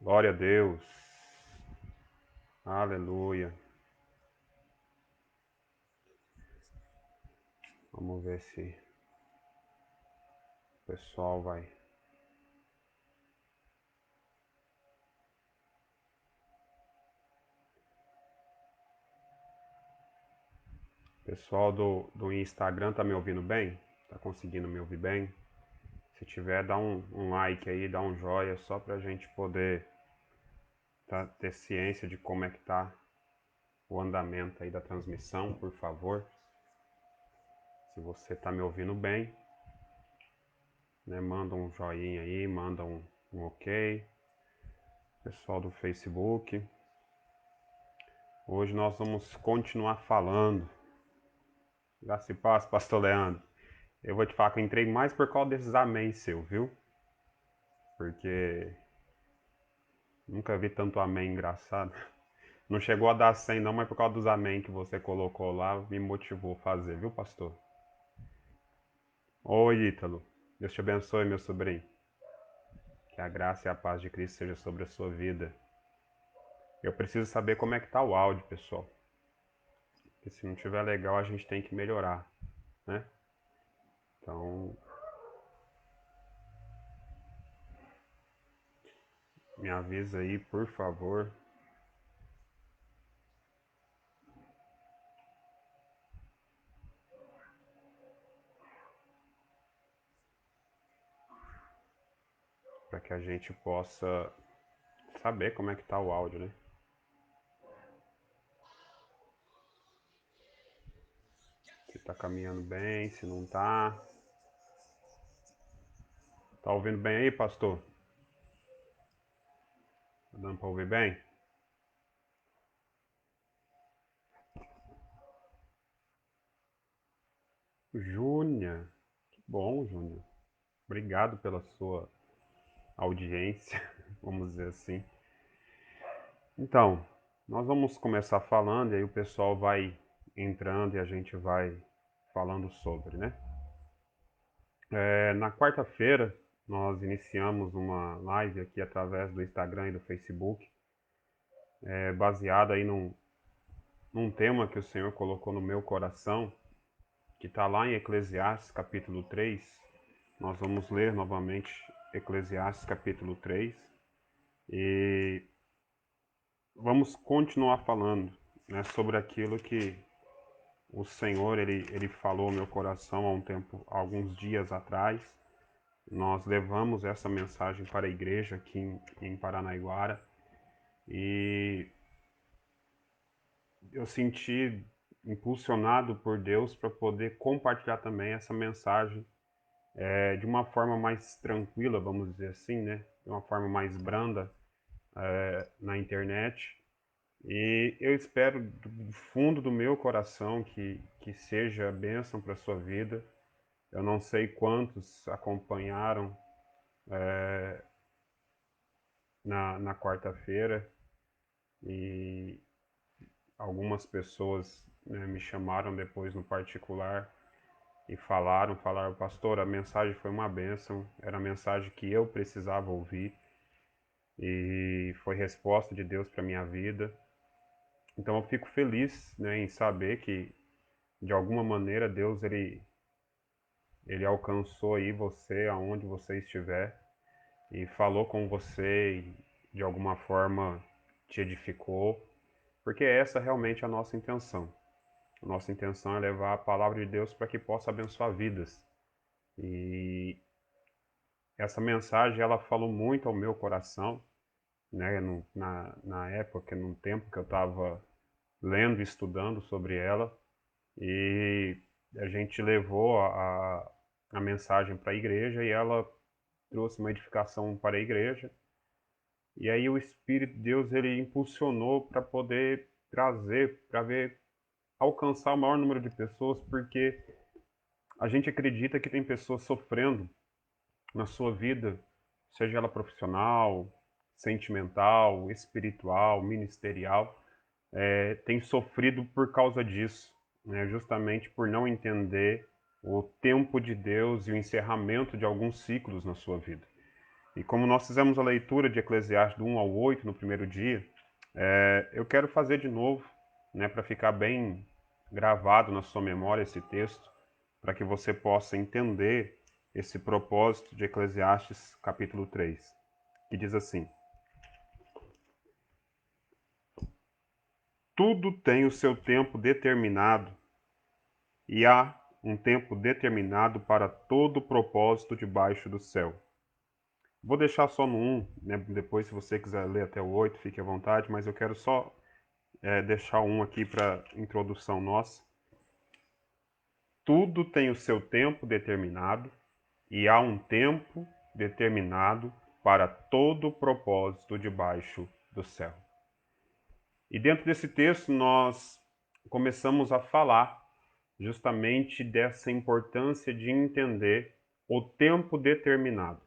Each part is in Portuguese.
Glória a Deus. Aleluia. Vamos ver se o pessoal vai. Pessoal do Instagram tá me ouvindo bem? Tá conseguindo me ouvir bem? Se tiver, dá um like aí, dá um joia, só pra gente poder ter ciência de como é que tá o andamento aí da transmissão, por favor. Se você tá me ouvindo bem, né, manda um joinha aí, manda um ok. Pessoal do Facebook. Hoje nós vamos continuar falando. Graça e paz, pastor Leandro. Eu vou te falar que eu entrei mais por causa desses amém seu, viu? Porque nunca vi tanto amém engraçado. Não chegou a dar 100 não, mas por causa dos amém que você colocou lá, me motivou a fazer, viu, pastor? Oi, Ítalo. Deus te abençoe, meu sobrinho. Que a graça e a paz de Cristo seja sobre a sua vida. Eu preciso saber como é que tá o áudio, pessoal. Porque se não tiver legal, a gente tem que melhorar, né? Então, me avisa aí, por favor. Para que a gente possa saber como é que tá o áudio, né? Se tá caminhando bem, se não tá. Tá ouvindo bem aí, pastor? Tá dando pra ouvir bem? Júnior. Que bom, Júnior. Obrigado pela sua audiência, vamos dizer assim. Então, nós vamos começar falando e aí o pessoal vai entrando e a gente vai falando sobre, né? Na quarta-feira, nós iniciamos uma live aqui através do Instagram e do Facebook, baseada aí num tema que o Senhor colocou no meu coração, que está lá em Eclesiastes capítulo 3. Nós vamos ler novamente Eclesiastes capítulo 3 e vamos continuar falando, né, sobre aquilo que o Senhor ele falou ao meu coração há um tempo, alguns dias atrás. Nós levamos essa mensagem para a igreja aqui em Paranaiguara e eu senti impulsionado por Deus para poder compartilhar também essa mensagem de uma forma mais tranquila, vamos dizer assim, né? De uma forma mais branda na internet. E eu espero do fundo do meu coração que seja bênção para a sua vida. Eu não sei quantos acompanharam na quarta-feira e algumas pessoas, né, me chamaram depois no particular e falaram, pastor, a mensagem foi uma bênção, era a mensagem que eu precisava ouvir e foi resposta de Deus para minha vida. Então eu fico feliz, né, em saber que de alguma maneira Deus ele alcançou aí você aonde você estiver e falou com você e de alguma forma te edificou, porque essa realmente é a nossa intenção. A nossa intenção é levar a palavra de Deus para que possa abençoar vidas. E essa mensagem ela falou muito ao meu coração, né, na época, no tempo que eu estava lendo e estudando sobre ela, e a gente levou a mensagem para a igreja e ela trouxe uma edificação para a igreja. E aí o Espírito de Deus ele impulsionou para poder trazer, para ver alcançar o maior número de pessoas, porque a gente acredita que tem pessoas sofrendo na sua vida, seja ela profissional, sentimental, espiritual, ministerial, tem sofrido por causa disso, né? Justamente por não entender o tempo de Deus e o encerramento de alguns ciclos na sua vida. E como nós fizemos a leitura de Eclesiastes do 1 ao 8 no primeiro dia, eu quero fazer de novo, né, para ficar bem gravado na sua memória esse texto, para que você possa entender esse propósito de Eclesiastes capítulo 3, que diz assim: tudo tem o seu tempo determinado e há um tempo determinado para todo propósito debaixo do céu. Vou deixar só no 1, né? Depois, se você quiser ler até o 8, fique à vontade, mas eu quero só deixar o 1 aqui para introdução nossa. Tudo tem o seu tempo determinado e há um tempo determinado para todo propósito debaixo do céu. E dentro desse texto nós começamos a falar justamente dessa importância de entender o tempo determinado.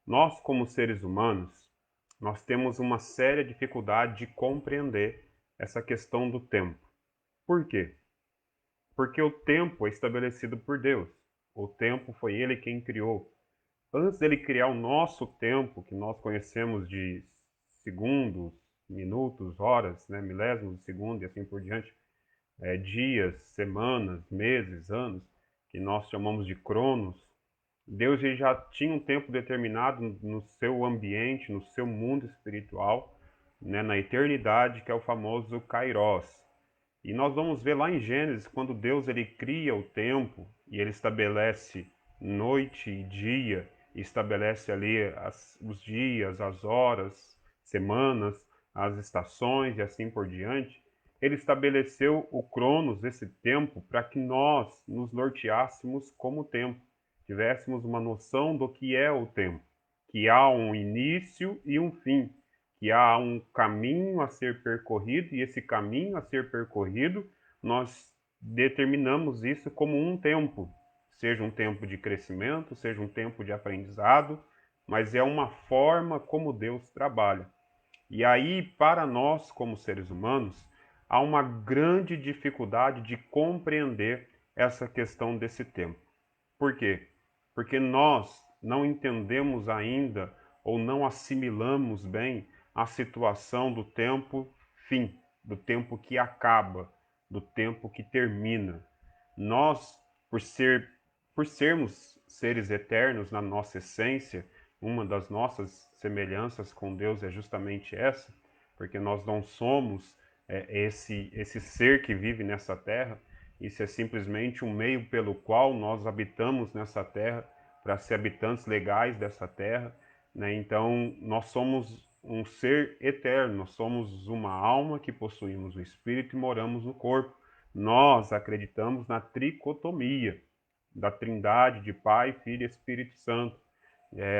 Nós, como seres humanos, nós temos uma séria dificuldade de compreender essa questão do tempo. Por quê? Porque o tempo é estabelecido por Deus. O tempo foi Ele quem criou. Antes dele criar o nosso tempo, que nós conhecemos de segundos, minutos, horas, né, milésimos de segundo e assim por diante, dias, semanas, meses, anos, que nós chamamos de cronos, Deus ele já tinha um tempo determinado no seu ambiente, no seu mundo espiritual, né, na eternidade, que é o famoso Kairos. E nós vamos ver lá em Gênesis, quando Deus ele cria o tempo e ele estabelece noite e dia, e estabelece ali os dias, as horas, semanas, as estações e assim por diante. Ele estabeleceu o Cronos, esse tempo, para que nós nos norteássemos como tempo, tivéssemos uma noção do que é o tempo, que há um início e um fim, que há um caminho a ser percorrido, e esse caminho a ser percorrido, nós determinamos isso como um tempo, seja um tempo de crescimento, seja um tempo de aprendizado, mas é uma forma como Deus trabalha. E aí, para nós, como seres humanos, há uma grande dificuldade de compreender essa questão desse tempo. Por quê? Porque nós não entendemos ainda ou não assimilamos bem a situação do tempo fim, do tempo que acaba, do tempo que termina. Nós, por sermos seres eternos na nossa essência, uma das nossas semelhanças com Deus é justamente essa, porque nós não somos esse ser que vive nessa terra. Isso é simplesmente um meio pelo qual nós habitamos nessa terra, para ser habitantes legais dessa terra, né? Então, nós somos um ser eterno, nós somos uma alma que possuímos o espírito e moramos no corpo. Nós acreditamos na tricotomia, da trindade de Pai, Filho e Espírito Santo.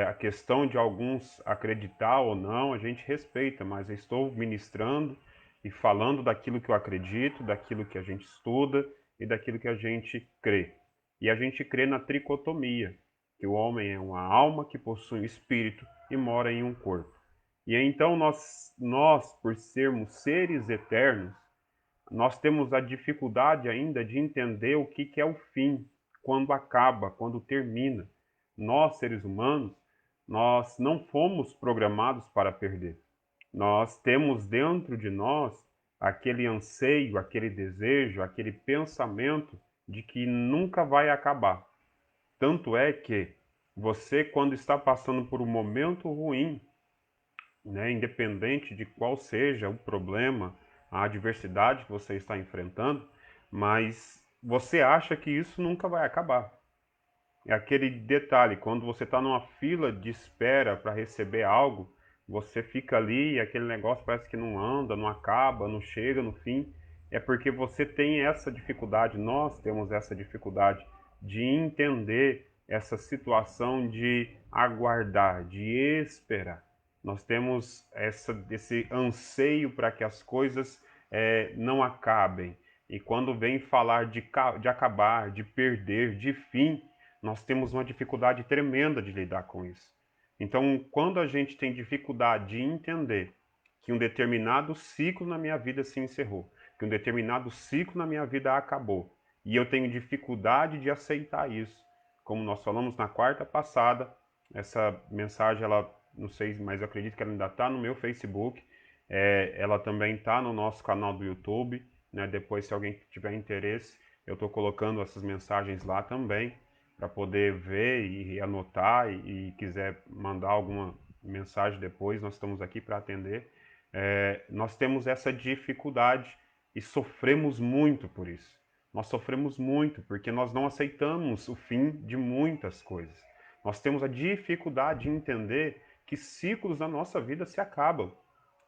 A questão de alguns acreditar ou não, a gente respeita, mas eu estou ministrando e falando daquilo que eu acredito, daquilo que a gente estuda e daquilo que a gente crê. E a gente crê na tricotomia, que o homem é uma alma que possui um espírito e mora em um corpo. E então nós por sermos seres eternos, nós temos a dificuldade ainda de entender o que é o fim, quando acaba, quando termina. Nós, seres humanos, nós não fomos programados para perder. Nós temos dentro de nós aquele anseio, aquele desejo, aquele pensamento de que nunca vai acabar. Tanto é que você, quando está passando por um momento ruim, né, independente de qual seja o problema, a adversidade que você está enfrentando, mas você acha que isso nunca vai acabar. É aquele detalhe, quando você está numa fila de espera para receber algo, você fica ali e aquele negócio parece que não anda, não acaba, não chega no fim. É porque você tem essa dificuldade, nós temos essa dificuldade de entender essa situação de aguardar, de esperar. Nós temos esse anseio para que as coisas não acabem. E quando vem falar de acabar, de perder, de fim, nós temos uma dificuldade tremenda de lidar com isso. Então, quando a gente tem dificuldade de entender que um determinado ciclo na minha vida se encerrou, que um determinado ciclo na minha vida acabou, e eu tenho dificuldade de aceitar isso, como nós falamos na quarta passada, Essa mensagem, ela, não sei, mas eu acredito que ela ainda está no meu Facebook. Ela também está no nosso canal do YouTube, né? Depois, se alguém tiver interesse, eu estou colocando essas mensagens lá também, para poder ver e anotar e quiser mandar alguma mensagem depois, nós estamos aqui para atender. Nós temos essa dificuldade e sofremos muito por isso. Nós sofremos muito porque nós não aceitamos o fim de muitas coisas. Nós temos a dificuldade de entender que ciclos da nossa vida se acabam,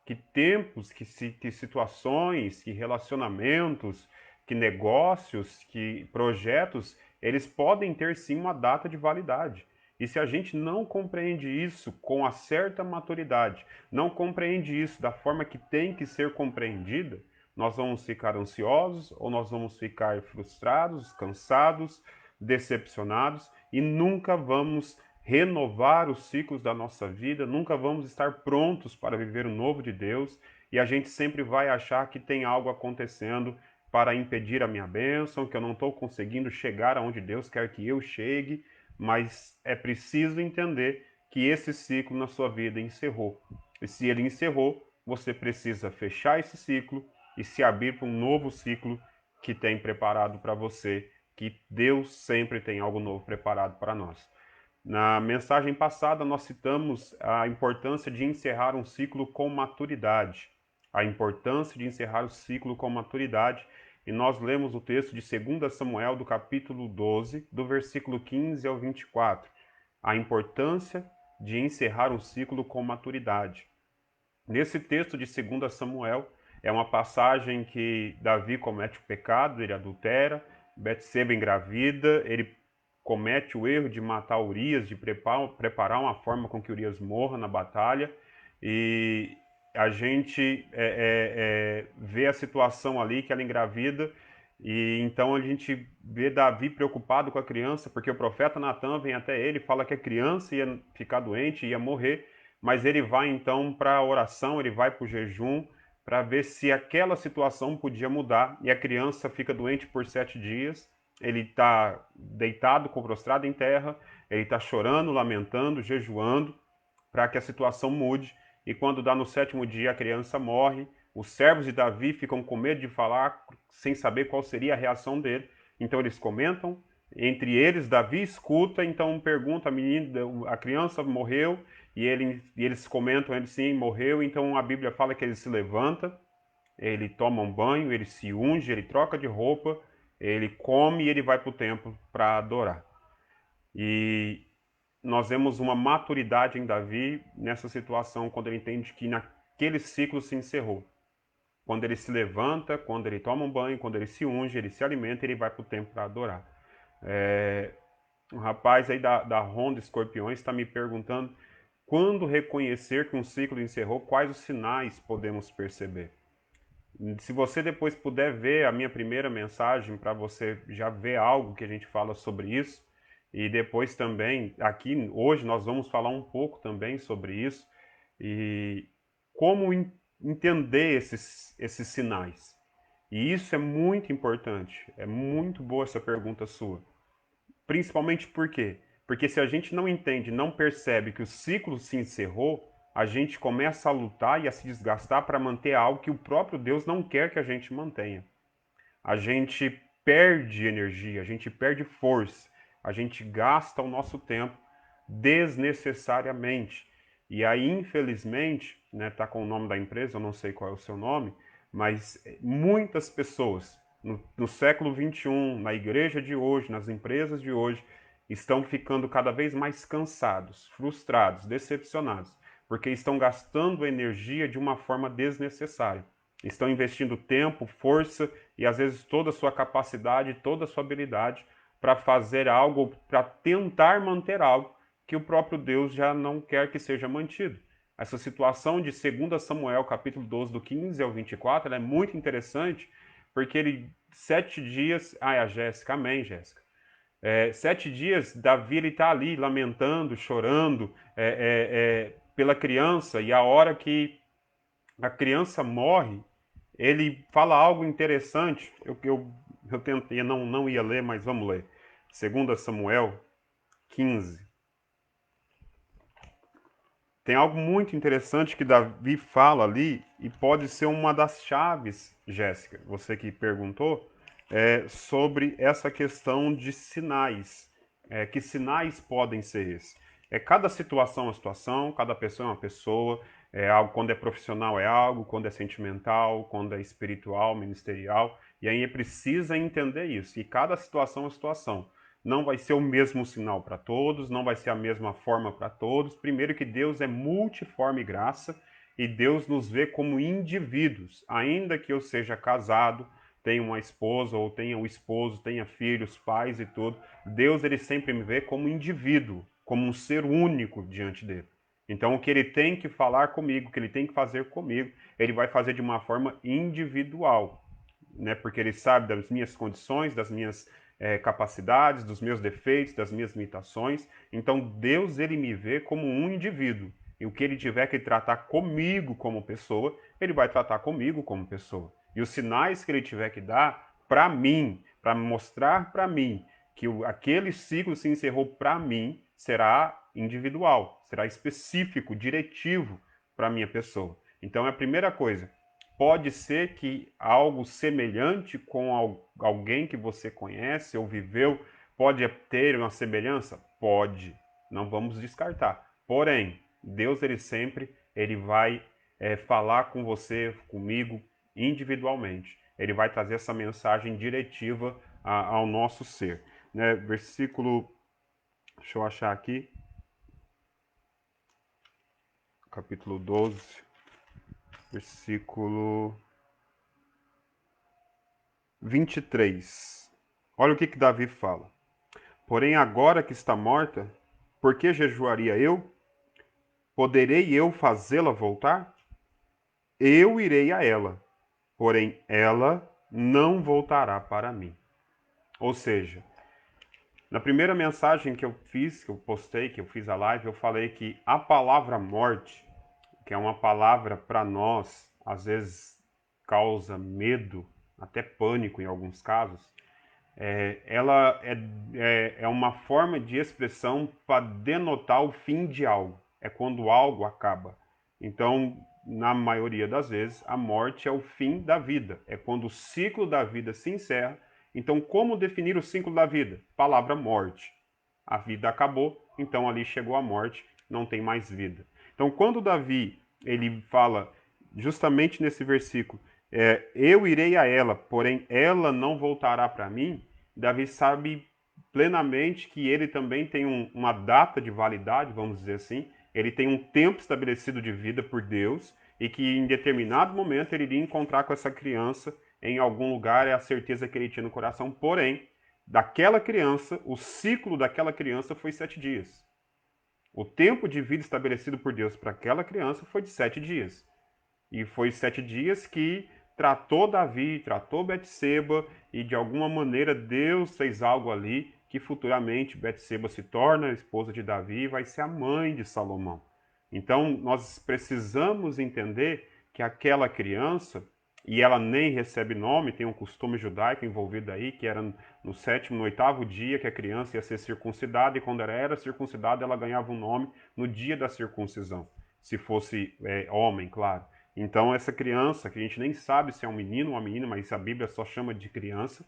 que tempos, que situações, que relacionamentos, que negócios, que projetos, eles podem ter sim uma data de validade. E se a gente não compreende isso com a certa maturidade, não compreende isso da forma que tem que ser compreendida, nós vamos ficar ansiosos ou nós vamos ficar frustrados, cansados, decepcionados e nunca vamos renovar os ciclos da nossa vida, nunca vamos estar prontos para viver o novo de Deus e a gente sempre vai achar que tem algo acontecendo para impedir a minha bênção, que eu não estou conseguindo chegar aonde Deus quer que eu chegue, mas é preciso entender que esse ciclo na sua vida encerrou. E se ele encerrou, você precisa fechar esse ciclo e se abrir para um novo ciclo que tem preparado para você, que Deus sempre tem algo novo preparado para nós. Na mensagem passada, nós citamos a importância de encerrar um ciclo com maturidade. A importância de encerrar o ciclo com maturidade. E nós lemos o texto de 2 Samuel, do capítulo 12, do versículo 15 ao 24. A importância de encerrar um ciclo com maturidade. Nesse texto de 2 Samuel, é uma passagem que Davi comete o pecado, ele adultera, Betseba engravida, ele comete o erro de matar Urias, de preparar uma forma com que Urias morra na batalha, e a gente vê a situação ali que ela engravida, e então a gente vê Davi preocupado com a criança, porque o profeta Natan vem até ele e fala que a criança ia ficar doente, ia morrer, mas ele vai então para a oração, ele vai para o jejum, para ver se aquela situação podia mudar, e a criança fica doente por 7 dias, ele está deitado, prostrado em terra, ele está chorando, lamentando, jejuando, para que a situação mude, e quando dá no 7º dia a criança morre, os servos de Davi ficam com medo de falar, sem saber qual seria a reação dele, então eles comentam, entre eles Davi escuta, então pergunta, a criança morreu, e eles comentam, ele sim, morreu, então a Bíblia fala que ele se levanta, ele toma um banho, ele se unge, ele troca de roupa, ele come e ele vai para o templo para adorar. E nós vemos uma maturidade em Davi nessa situação, quando ele entende que naquele ciclo se encerrou. Quando ele se levanta, quando ele toma um banho, quando ele se unge, ele se alimenta, ele vai para o templo para adorar. Um rapaz aí da Ronda Escorpiões está me perguntando quando reconhecer que um ciclo encerrou, quais os sinais podemos perceber. Se você depois puder ver a minha primeira mensagem, para você já ver algo que a gente fala sobre isso, e depois também, aqui hoje nós vamos falar um pouco também sobre isso, e como entender esses sinais. E isso é muito importante, é muito boa essa pergunta sua. Principalmente por quê? Porque se a gente não entende, não percebe que o ciclo se encerrou, a gente começa a lutar e a se desgastar para manter algo que o próprio Deus não quer que a gente mantenha. A gente perde energia, a gente perde força, a gente gasta o nosso tempo desnecessariamente. E aí, infelizmente, né, tá com o nome da empresa, eu não sei qual é o seu nome, mas muitas pessoas no século XXI, na igreja de hoje, nas empresas de hoje, estão ficando cada vez mais cansados, frustrados, decepcionados, porque estão gastando energia de uma forma desnecessária. Estão investindo tempo, força e às vezes toda a sua capacidade, toda a sua habilidade para fazer algo, para tentar manter algo que o próprio Deus já não quer que seja mantido. Essa situação de 2 Samuel, capítulo 12, do 15 ao 24, ela é muito interessante, porque ele, 7 dias... Ah, é a Jéssica, amém, Jéssica. 7 dias, Davi está ali lamentando, chorando pela criança, e a hora que a criança morre, ele fala algo interessante. Eu tentei, não ia ler, mas vamos ler. 2 Samuel 15. tem algo muito interessante que Davi fala ali, e pode ser uma das chaves, Jéssica, você que perguntou, sobre essa questão de sinais. Que sinais podem ser esses? Cada situação é uma situação, cada pessoa é uma pessoa, algo, quando é profissional é algo, quando é sentimental, quando é espiritual, ministerial, e aí precisa entender isso, e cada situação é uma situação. Não vai ser o mesmo sinal para todos, não vai ser a mesma forma para todos. Primeiro que Deus é multiforme graça e Deus nos vê como indivíduos. Ainda que eu seja casado, tenha uma esposa ou tenha um esposo, tenha filhos, pais e tudo, Deus ele sempre me vê como indivíduo, como um ser único diante dele. Então o que ele tem que falar comigo, o que ele tem que fazer comigo, ele vai fazer de uma forma individual, né? Porque ele sabe das minhas condições, das minhas capacidades, dos meus defeitos, das minhas limitações. Então Deus ele me vê como um indivíduo. E o que ele tiver que tratar comigo como pessoa, ele vai tratar comigo como pessoa. E os sinais que ele tiver que dar para mim, para mostrar para mim que aquele ciclo se encerrou para mim, será individual, será específico, diretivo para a minha pessoa. Então é a primeira coisa. Pode ser que algo semelhante com alguém que você conhece ou viveu pode ter uma semelhança? Pode. Não vamos descartar. Porém, Deus ele vai falar com você, comigo, individualmente. Ele vai trazer essa mensagem diretiva ao nosso ser. Né? Versículo, deixa eu achar aqui, capítulo 12, versículo 23. Olha o que Davi fala. Porém, agora que está morta, por que jejuaria eu? Poderei eu fazê-la voltar? Eu irei a ela, porém ela não voltará para mim. Ou seja, na primeira mensagem que eu fiz, que eu postei, que eu fiz a live, eu falei que a palavra morte, que é uma palavra para nós, às vezes causa medo, até pânico em alguns casos, ela é uma forma de expressão para denotar o fim de algo. É quando algo acaba. Então, na maioria das vezes, a morte é o fim da vida. É quando o ciclo da vida se encerra. Então, como definir o ciclo da vida? Palavra morte. A vida acabou, então ali chegou a morte, não tem mais vida. Então, quando Davi ele fala justamente nesse versículo, eu irei a ela, porém ela não voltará para mim, Davi sabe plenamente que ele também tem uma data de validade, vamos dizer assim, ele tem um tempo estabelecido de vida por Deus e que em determinado momento ele iria encontrar com essa criança em algum lugar, é a certeza que ele tinha no coração, porém, daquela criança, o ciclo daquela criança foi 7 dias. O tempo de vida estabelecido por Deus para aquela criança foi de 7 dias. E foi 7 dias que tratou Davi, tratou Betseba, e de alguma maneira Deus fez algo ali que futuramente Betseba se torna a esposa de Davi e vai ser a mãe de Salomão. Então nós precisamos entender que aquela criança, e ela nem recebe nome, tem um costume judaico envolvido aí, que era no sétimo, no oitavo dia que a criança ia ser circuncidada, e quando ela era circuncidada ela ganhava um nome no dia da circuncisão, se fosse homem, claro. Então, essa criança, que a gente nem sabe se é um menino ou uma menina, mas a Bíblia só chama de criança,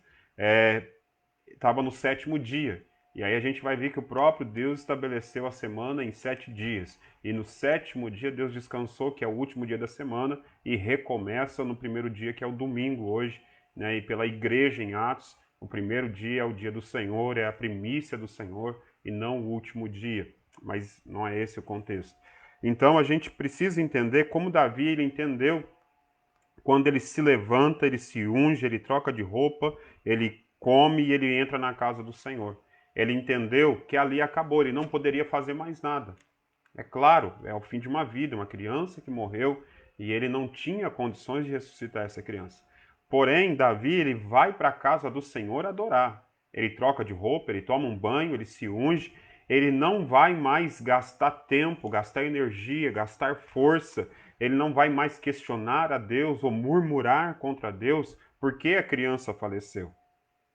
estava no sétimo dia. E aí a gente vai ver que o próprio Deus estabeleceu a semana em 7 dias. E no sétimo dia Deus descansou, que é o último dia da semana, e recomeça no primeiro dia, que é o domingo hoje, né? E pela igreja em Atos, o primeiro dia é o dia do Senhor, é a primícia do Senhor, e não o último dia. Mas não é esse o contexto. Então a gente precisa entender como Davi ele entendeu quando ele se levanta, ele se unge, ele troca de roupa, ele come e ele entra na casa do Senhor. Ele entendeu que ali acabou, ele não poderia fazer mais nada. É claro, é o fim de uma vida, uma criança que morreu e ele não tinha condições de ressuscitar essa criança. Porém, Davi, ele vai para a casa do Senhor adorar. Ele troca de roupa, ele toma um banho, ele se unge, ele não vai mais gastar tempo, gastar energia, gastar força, ele não vai mais questionar a Deus ou murmurar contra Deus porque a criança faleceu.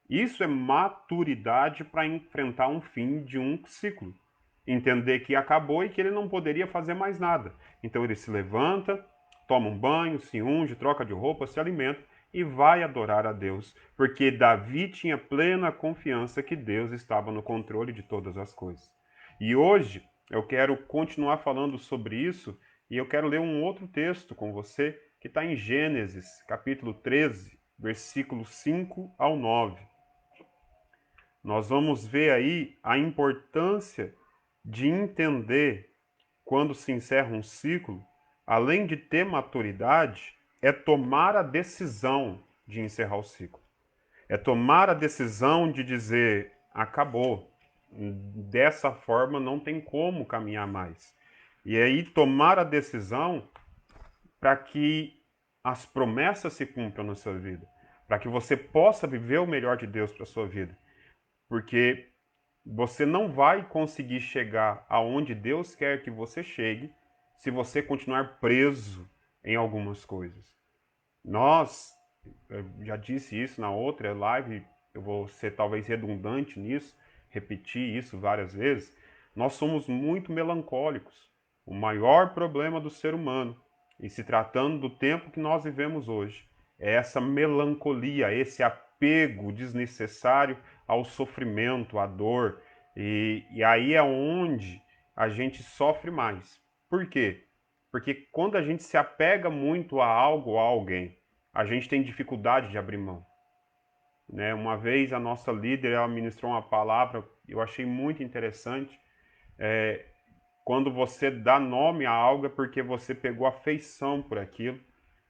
Isso é maturidade para enfrentar um fim de um ciclo. entender que acabou e que ele não poderia fazer mais nada. Então ele se levanta, toma um banho, se unge, troca de roupa, se alimenta e vai adorar a Deus, porque Davi tinha plena confiança que Deus estava no controle de todas as coisas. E hoje eu quero continuar falando sobre isso e eu quero ler um outro texto com você que está em Gênesis, capítulo 13, versículos 5 ao 9. Nós vamos ver aí a importância de entender quando se encerra um ciclo, além de ter maturidade, é tomar a decisão de encerrar o ciclo. É tomar a decisão de dizer, acabou. Dessa forma não tem como caminhar mais. E aí tomar a decisão para que as promessas se cumpram na sua vida, para que você possa viver o melhor de Deus para a sua vida. Porque você não vai conseguir chegar aonde Deus quer que você chegue se você continuar preso em algumas coisas. Nós, eu já disse isso na outra live, eu vou ser talvez redundante nisso, repetir isso várias vezes. Nós somos muito melancólicos. O maior problema do ser humano, e se tratando do tempo que nós vivemos hoje, é essa melancolia, esse apego desnecessário ao sofrimento, à dor. E aí é onde a gente sofre mais. Por quê? Porque quando a gente se apega muito a algo ou a alguém, a gente tem dificuldade de abrir mão. Né? Uma vez a nossa líder ela ministrou uma palavra, eu achei muito interessante. Quando você dá nome a algo é porque você pegou afeição por aquilo,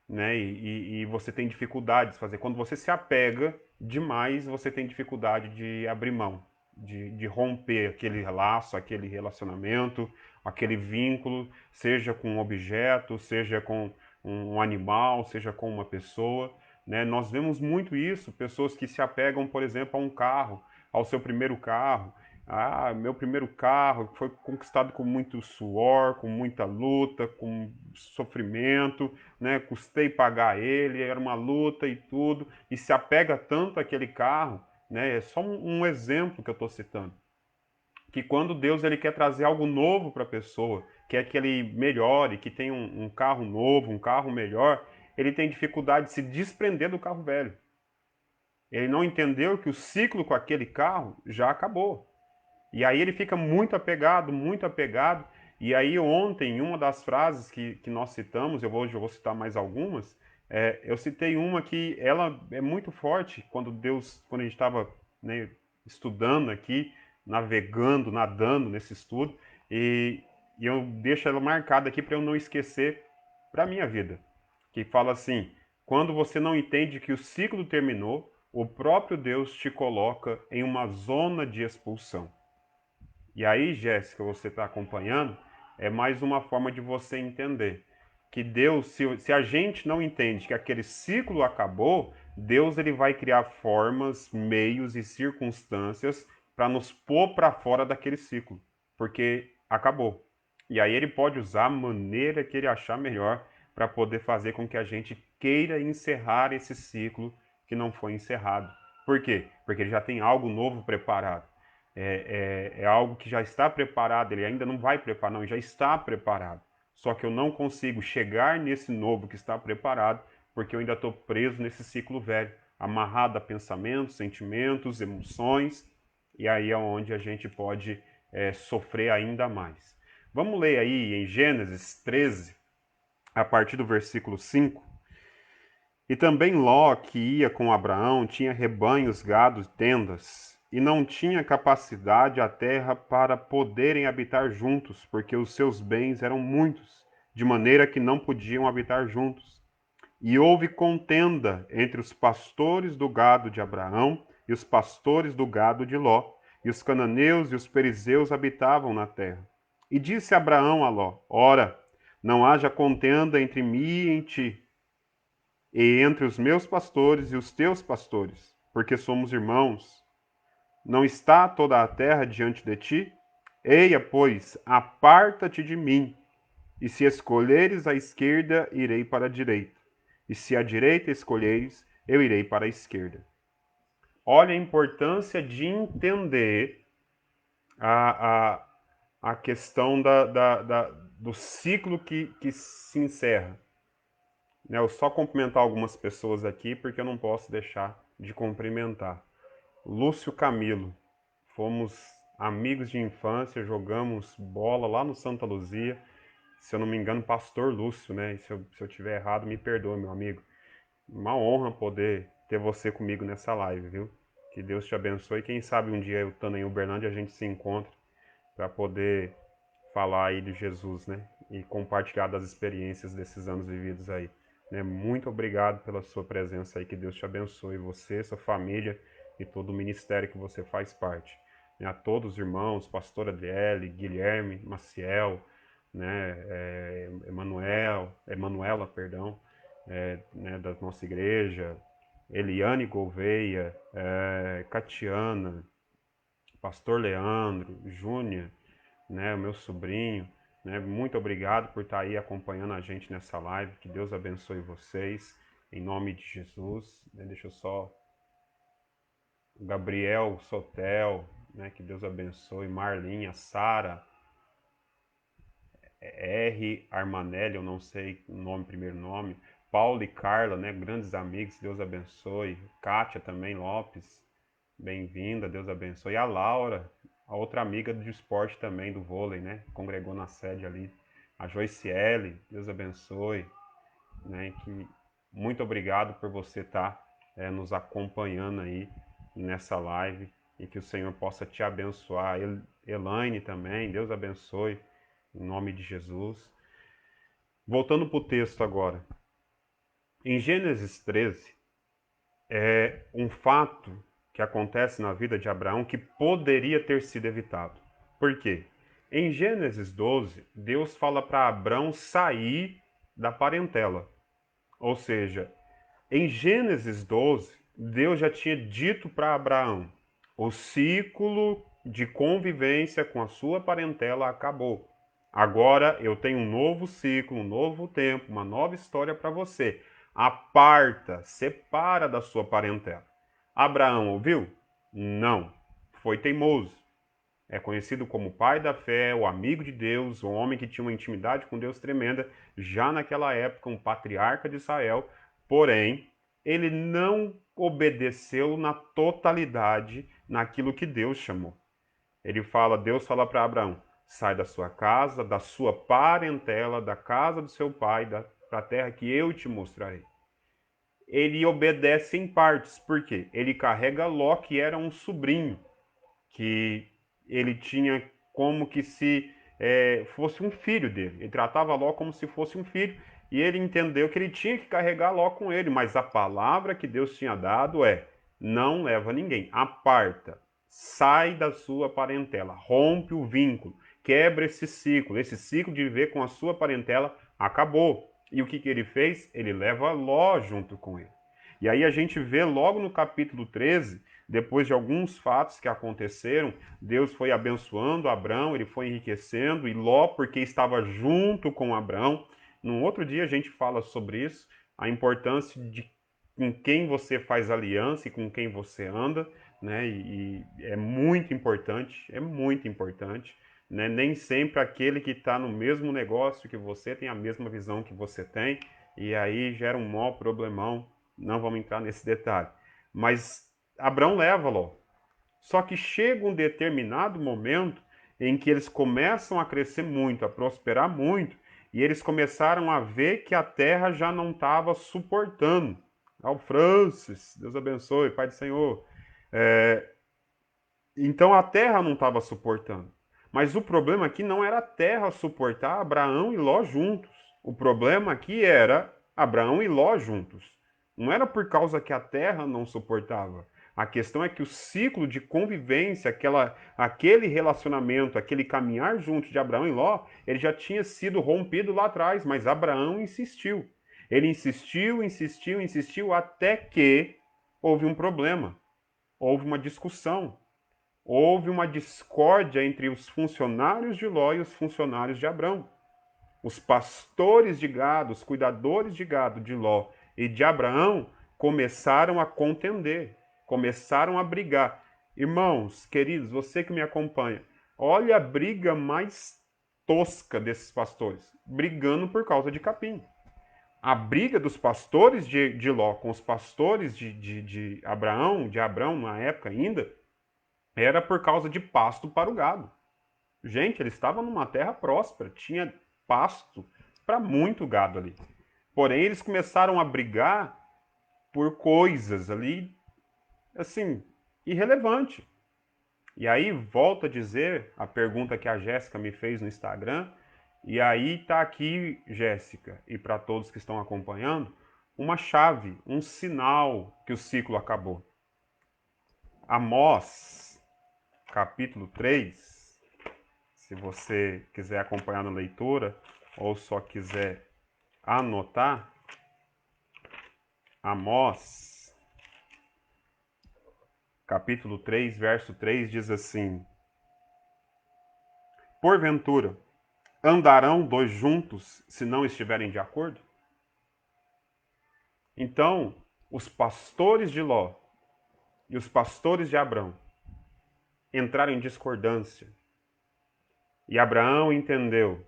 né? E você tem dificuldade de fazer. Quando você se apega demais, você tem dificuldade de abrir mão, de romper aquele laço, aquele relacionamento, aquele vínculo, seja com um objeto, seja com um animal, seja com uma pessoa, né? Nós vemos muito isso, pessoas que se apegam, por exemplo, a um carro, ao seu primeiro carro. Ah, meu primeiro carro foi conquistado com muito suor, com muita luta, com sofrimento, né? Custei pagar ele, era uma luta e tudo, e se apega tanto àquele carro, né? É só um exemplo que eu estou citando. Que quando Deus ele quer trazer algo novo para a pessoa, quer que ele melhore, que tenha um carro novo, um carro melhor, ele tem dificuldade de se desprender do carro velho. Ele não entendeu que o ciclo com aquele carro já acabou. E aí ele fica muito apegado. E aí ontem, uma das frases que nós citamos, hoje eu vou citar mais algumas, eu citei uma que ela é muito forte quando a gente estava, né, estudando aqui, navegando, nadando nesse estudo, e eu deixo ela marcada aqui para eu não esquecer para a minha vida. Que fala assim, quando você não entende que o ciclo terminou, o próprio Deus te coloca em uma zona de expulsão. E aí, Jéssica, você está acompanhando, é mais uma forma de você entender que Deus, se a gente não entende que aquele ciclo acabou, Deus ele vai criar formas, meios e circunstâncias para nos pôr para fora daquele ciclo, porque acabou. E aí ele pode usar a maneira que ele achar melhor para poder fazer com que a gente queira encerrar esse ciclo que não foi encerrado. Por quê? Porque ele já tem algo novo preparado. É algo que já está preparado, ele ainda não vai preparar, não, ele já está preparado. Só que eu não consigo chegar nesse novo que está preparado, porque eu ainda estou preso nesse ciclo velho, amarrado a pensamentos, sentimentos, emoções, e aí é onde a gente pode sofrer ainda mais. Vamos ler aí em Gênesis 13, a partir do versículo 5. E também Ló, que ia com Abraão, tinha rebanhos, gados, tendas, e não tinha capacidade a terra para poderem habitar juntos, porque os seus bens eram muitos, de maneira que não podiam habitar juntos. E houve contenda entre os pastores do gado de Abraão e os pastores do gado de Ló, e os cananeus e os perizeus habitavam na terra. E disse Abraão a Ló: Ora, não haja contenda entre mim e ti, e entre os meus pastores e os teus pastores, porque somos irmãos. Não está toda a terra diante de ti? Eia, pois, aparta-te de mim, e se escolheres a esquerda, irei para a direita, e se a direita escolheres, eu irei para a esquerda. Olha a importância de entender a, a questão do ciclo que se encerra. Né, eu só cumprimentar algumas pessoas aqui, porque eu não posso deixar de cumprimentar. Lúcio Camilo, fomos amigos de infância, jogamos bola lá no Santa Luzia. Se eu não me engano, Pastor Lúcio, né? E se eu tiver errado, me perdoe, meu amigo. Uma honra poder ter você comigo nessa live, viu? Que Deus te abençoe. Quem sabe um dia eu estando em Uberlândia a gente se encontra para poder falar aí de Jesus, né? E compartilhar das experiências desses anos vividos aí. Né? Muito obrigado pela sua presença aí. Que Deus te abençoe, você, sua família e todo o ministério que você faz parte. Né? A todos os irmãos, pastor Adriele, Guilherme, Maciel, né? Emanuela, perdão, né? Da nossa igreja, Eliane Gouveia, Catiana, pastor Leandro, Júnior, né, o meu sobrinho, né, muito obrigado por estar aí acompanhando a gente nessa live, que Deus abençoe vocês, em nome de Jesus, né, deixa eu só, Gabriel Sotel, né, que Deus abençoe, Marlinha, Sara, R. Armanelli, eu não sei o nome, primeiro nome, Paulo e Carla, né, grandes amigos, Deus abençoe, Kátia também, Lopes, bem-vinda, Deus abençoe, a Laura, a outra amiga do esporte também, do vôlei, né? Congregou na sede ali. A Joiciele, Deus abençoe, né? Que muito obrigado por você estar nos acompanhando aí nessa live e que o Senhor possa te abençoar. Elaine também, Deus abençoe, em nome de Jesus. Voltando para o texto agora. Em Gênesis 13, é um fato que acontece na vida de Abraão que poderia ter sido evitado. Por quê? Em Gênesis 12, Deus fala para Abraão sair da parentela. Ou seja, em Gênesis 12, Deus já tinha dito para Abraão: o ciclo de convivência com a sua parentela acabou. Agora eu tenho um novo ciclo, um novo tempo, uma nova história para você. Aparta, separa da sua parentela. Abraão ouviu? Não. Foi teimoso. É conhecido como pai da fé, o amigo de Deus, o homem que tinha uma intimidade com Deus tremenda, já naquela época, um patriarca de Israel. Porém, ele não obedeceu na totalidade naquilo que Deus chamou. Deus fala para Abraão: sai da sua casa, da sua parentela, da casa do seu pai, para a terra que eu te mostrarei. Ele obedece em partes, por quê? Ele carrega Ló, que era um sobrinho, que ele tinha como que se fosse um filho dele. Ele tratava Ló como se fosse um filho, e ele entendeu que ele tinha que carregar Ló com ele, mas a palavra que Deus tinha dado é: não leva ninguém, aparta, sai da sua parentela, rompe o vínculo, quebra esse ciclo de viver com a sua parentela acabou. E o que ele fez? Ele leva Ló junto com ele. E aí a gente vê logo no capítulo 13, depois de alguns fatos que aconteceram, Deus foi abençoando Abrão, ele foi enriquecendo, e Ló, porque estava junto com Abrão. Num outro dia a gente fala sobre isso, a importância de com quem você faz aliança e com quem você anda, né? E é muito importante, né? Nem sempre aquele que está no mesmo negócio que você tem a mesma visão que você tem, e aí gera um maior problemão. Não vamos entrar nesse detalhe. Mas Abraão leva Ló. Só que chega um determinado momento em que eles começam a crescer muito, a prosperar muito, e eles começaram a ver que a terra já não estava suportando. Ao Francis, Deus abençoe, Pai do Senhor. Então a terra não estava suportando. Mas o problema aqui não era a terra suportar Abraão e Ló juntos. O problema aqui era Abraão e Ló juntos. Não era por causa que a terra não suportava. A questão é que o ciclo de convivência, aquele relacionamento, aquele caminhar junto de Abraão e Ló, ele já tinha sido rompido lá atrás, mas Abraão insistiu. Ele insistiu, insistiu, insistiu, até que houve um problema, houve uma discussão, houve uma discórdia entre os funcionários de Ló e os funcionários de Abrão. Os pastores de gado, os cuidadores de gado de Ló e de Abraão começaram a contender, começaram a brigar. Irmãos, queridos, você que me acompanha, Olha a briga mais tosca desses pastores, brigando por causa de capim. A briga dos pastores de Ló com os pastores de Abraão na época ainda, era por causa de pasto para o gado. Gente, eles estavam numa terra próspera, tinha pasto para muito gado ali. Porém, eles começaram a brigar por coisas ali, assim, irrelevante. E aí, volto a dizer a pergunta que a Jéssica me fez no Instagram, e aí tá aqui, Jéssica, e para todos que estão acompanhando, uma chave, um sinal que o ciclo acabou. Amós, capítulo 3, se você quiser acompanhar na leitura, ou só quiser anotar, Amós, capítulo 3, verso 3, diz assim: Porventura, andarão dois juntos se não estiverem de acordo? Então, os pastores de Ló e os pastores de Abrão entraram em discordância. E Abraão entendeu: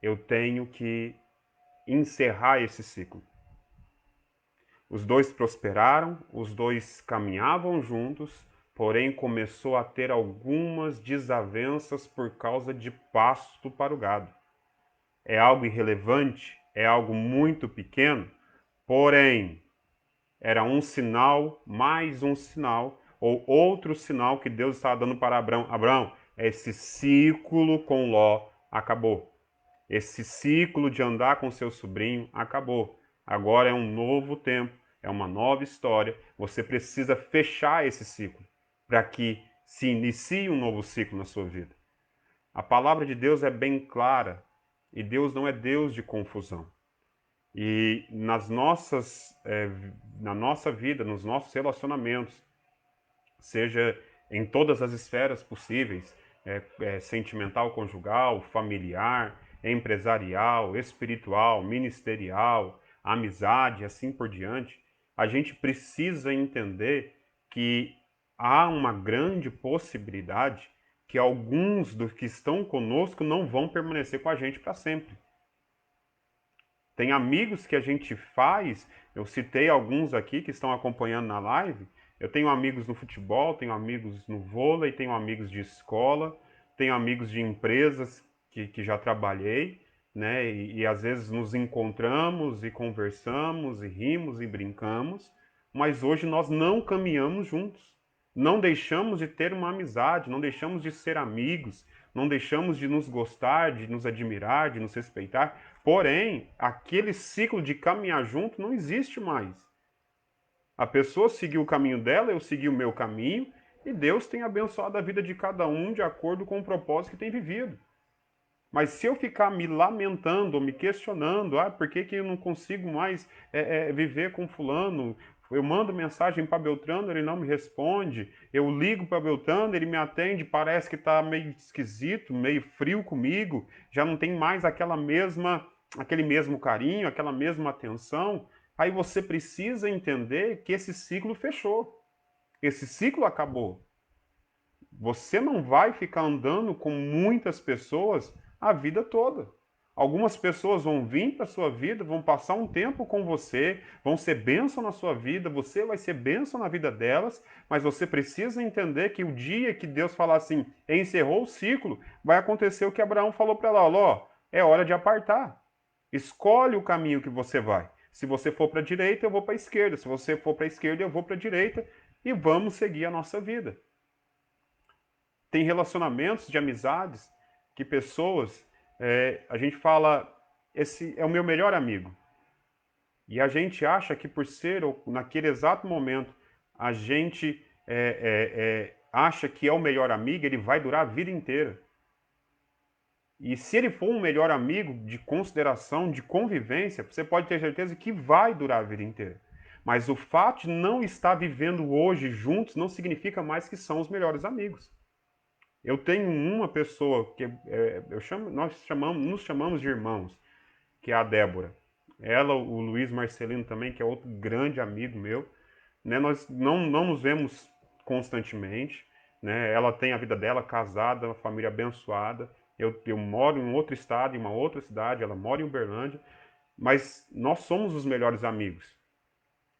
eu tenho que encerrar esse ciclo. Os dois prosperaram, os dois caminhavam juntos, porém começou a ter algumas desavenças por causa de pasto para o gado. É algo irrelevante, é algo muito pequeno, porém era um sinal, mais um sinal, ou outro sinal que Deus estava dando para Abraão. Abraão, esse ciclo com Ló acabou. Esse ciclo de andar com seu sobrinho acabou. Agora é um novo tempo, é uma nova história. Você precisa fechar esse ciclo para que se inicie um novo ciclo na sua vida. A palavra de Deus é bem clara e Deus não é Deus de confusão. E na nossa vida, nos nossos relacionamentos, seja em todas as esferas possíveis, sentimental, conjugal, familiar, empresarial, espiritual, ministerial, amizade, assim por diante, a gente precisa entender que há uma grande possibilidade que alguns dos que estão conosco não vão permanecer com a gente para sempre. Tem amigos que a gente faz, eu citei alguns aqui que estão acompanhando na live. Eu tenho amigos no futebol, tenho amigos no vôlei, tenho amigos de escola, tenho amigos de empresas que já trabalhei, né? E às vezes nos encontramos e conversamos e rimos e brincamos, mas hoje nós não caminhamos juntos. Não deixamos de ter uma amizade, não deixamos de ser amigos, não deixamos de nos gostar, de nos admirar, de nos respeitar. Porém, aquele ciclo de caminhar junto não existe mais. A pessoa seguiu o caminho dela, eu segui o meu caminho, e Deus tem abençoado a vida de cada um de acordo com o propósito que tem vivido. Mas se eu ficar me lamentando ou me questionando, por que eu não consigo mais viver com fulano? Eu mando mensagem para Beltrano, ele não me responde. Eu ligo para Beltrano, ele me atende, parece que está meio esquisito, meio frio comigo. Já não tem mais aquele mesmo carinho, aquela mesma atenção. Aí você precisa entender que esse ciclo fechou. Esse ciclo acabou. Você não vai ficar andando com muitas pessoas a vida toda. Algumas pessoas vão vir para a sua vida, vão passar um tempo com você, vão ser bênção na sua vida, você vai ser bênção na vida delas, mas você precisa entender que o dia que Deus falar assim, encerrou o ciclo, vai acontecer o que Abraão falou para ela, ó, é hora de apartar. Escolhe o caminho que você vai. Se você for para a direita, eu vou para a esquerda. Se você for para a esquerda, eu vou para a direita e vamos seguir a nossa vida. Tem relacionamentos de amizades que pessoas, a gente fala, esse é o meu melhor amigo. E a gente acha que por ser, naquele exato momento, a gente acha que é o melhor amigo, ele vai durar a vida inteira. E se ele for um melhor amigo de consideração, de convivência, você pode ter certeza que vai durar a vida inteira. Mas o fato de não estar vivendo hoje juntos não significa mais que são os melhores amigos. Eu tenho uma pessoa que nos chamamos de irmãos, que é a Débora. Ela, o Luiz Marcelino também, que é outro grande amigo meu. Né? Nós não nos vemos constantemente, né? Ela tem a vida dela, casada, uma família abençoada. Eu moro em um outro estado, em uma outra cidade, ela mora em Uberlândia, mas nós somos os melhores amigos.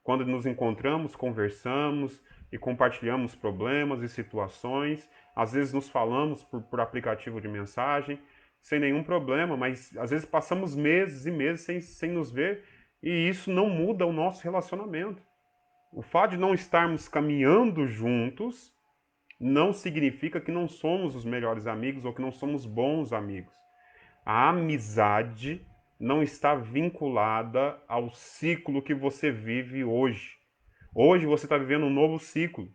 Quando nos encontramos, conversamos e compartilhamos problemas e situações. Às vezes nos falamos por aplicativo de mensagem, sem nenhum problema, mas às vezes passamos meses e meses sem nos ver e isso não muda o nosso relacionamento. O fato de não estarmos caminhando juntos não significa que não somos os melhores amigos ou que não somos bons amigos. A amizade não está vinculada ao ciclo que você vive hoje. Hoje você está vivendo um novo ciclo.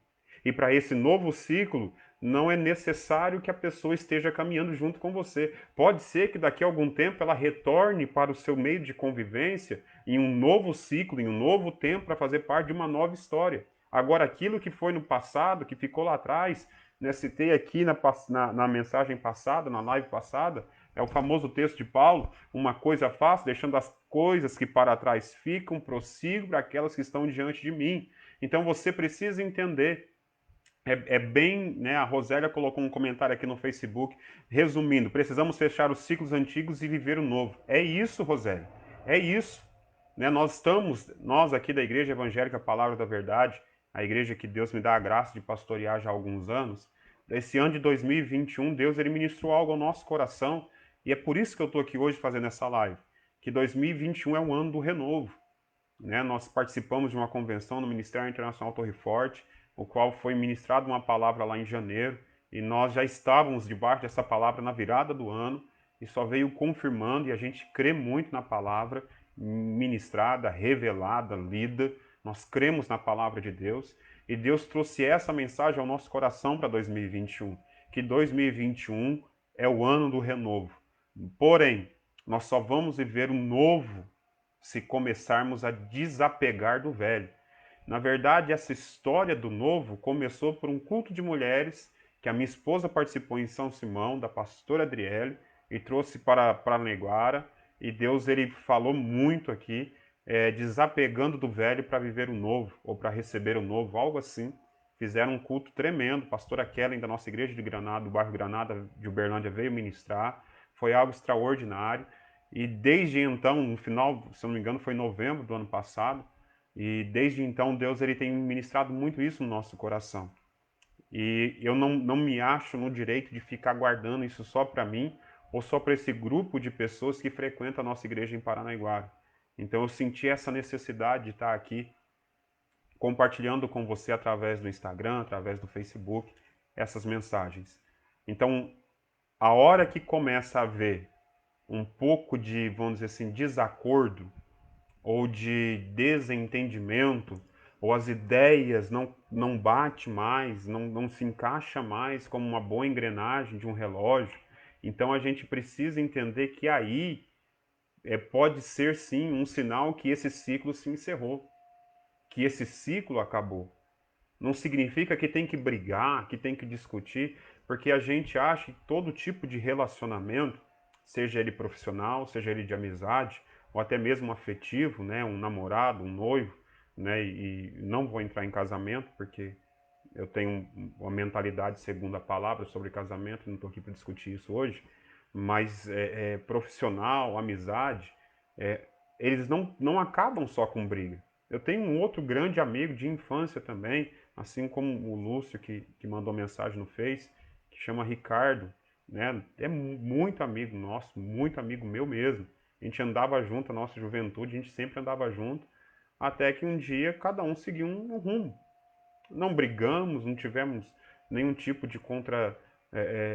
E para esse novo ciclo, não é necessário que a pessoa esteja caminhando junto com você. Pode ser que daqui a algum tempo ela retorne para o seu meio de convivência em um novo ciclo, em um novo tempo, para fazer parte de uma nova história. Agora, aquilo que foi no passado, que ficou lá atrás, né, citei aqui na mensagem passada, na live passada, é o famoso texto de Paulo, uma coisa faço, deixando as coisas que para trás ficam, prossigo para aquelas que estão diante de mim. Então você precisa entender. É bem, né? A Rosélia colocou um comentário aqui no Facebook, resumindo, precisamos fechar os ciclos antigos e viver o novo. É isso, Rosélia, é isso. Né? Nós aqui da Igreja Evangélica Palavra da Verdade, a igreja que Deus me dá a graça de pastorear já há alguns anos, esse ano de 2021, Deus ele ministrou algo ao nosso coração, e é por isso que eu estou aqui hoje fazendo essa live, que 2021 é o ano do renovo. Né? Nós participamos de uma convenção no Ministério Internacional Torre Forte, o qual foi ministrado uma palavra lá em janeiro, e nós já estávamos debaixo dessa palavra na virada do ano, e só veio confirmando, e a gente crê muito na palavra ministrada, revelada, lida, nós cremos na palavra de Deus, e Deus trouxe essa mensagem ao nosso coração para 2021, que 2021 é o ano do renovo. Porém, nós só vamos viver um novo se começarmos a desapegar do velho. Na verdade, essa história do novo começou por um culto de mulheres que a minha esposa participou em São Simão, da pastora Adriele, e trouxe para Neguara. E Deus ele falou muito aqui, desapegando do velho para viver o novo, ou para receber o novo, algo assim. Fizeram um culto tremendo. Pastora Kellen, da nossa igreja de Granada, do bairro Granada de Uberlândia, veio ministrar. Foi algo extraordinário. E desde então, no final, se eu não me engano, foi em novembro do ano passado, e desde então Deus ele tem ministrado muito isso no nosso coração. E eu não me acho no direito de ficar guardando isso só para mim ou só para esse grupo de pessoas que frequentam a nossa igreja em Paranaiguara. Então eu senti essa necessidade de estar aqui compartilhando com você através do Instagram, através do Facebook, essas mensagens. Então, a hora que começa a haver um pouco de, vamos dizer assim, desacordo ou de desentendimento, ou as ideias não bate mais, não se encaixa mais como uma boa engrenagem de um relógio, então a gente precisa entender que aí pode ser sim um sinal que esse ciclo se encerrou, que esse ciclo acabou. Não significa que tem que brigar, que tem que discutir, porque a gente acha que todo tipo de relacionamento, seja ele profissional, seja ele de amizade, ou até mesmo afetivo, né, um namorado, um noivo, né, e não vou entrar em casamento, porque eu tenho uma mentalidade segundo a palavra sobre casamento, não estou aqui para discutir isso hoje, mas profissional, amizade, eles não acabam só com briga. Eu tenho um outro grande amigo de infância também, assim como o Lúcio, que mandou mensagem no Face, que chama Ricardo, né? É muito amigo nosso, muito amigo meu mesmo. A gente andava junto, a nossa juventude, a gente sempre andava junto, até que um dia cada um seguiu um rumo. Não brigamos, não tivemos nenhum tipo de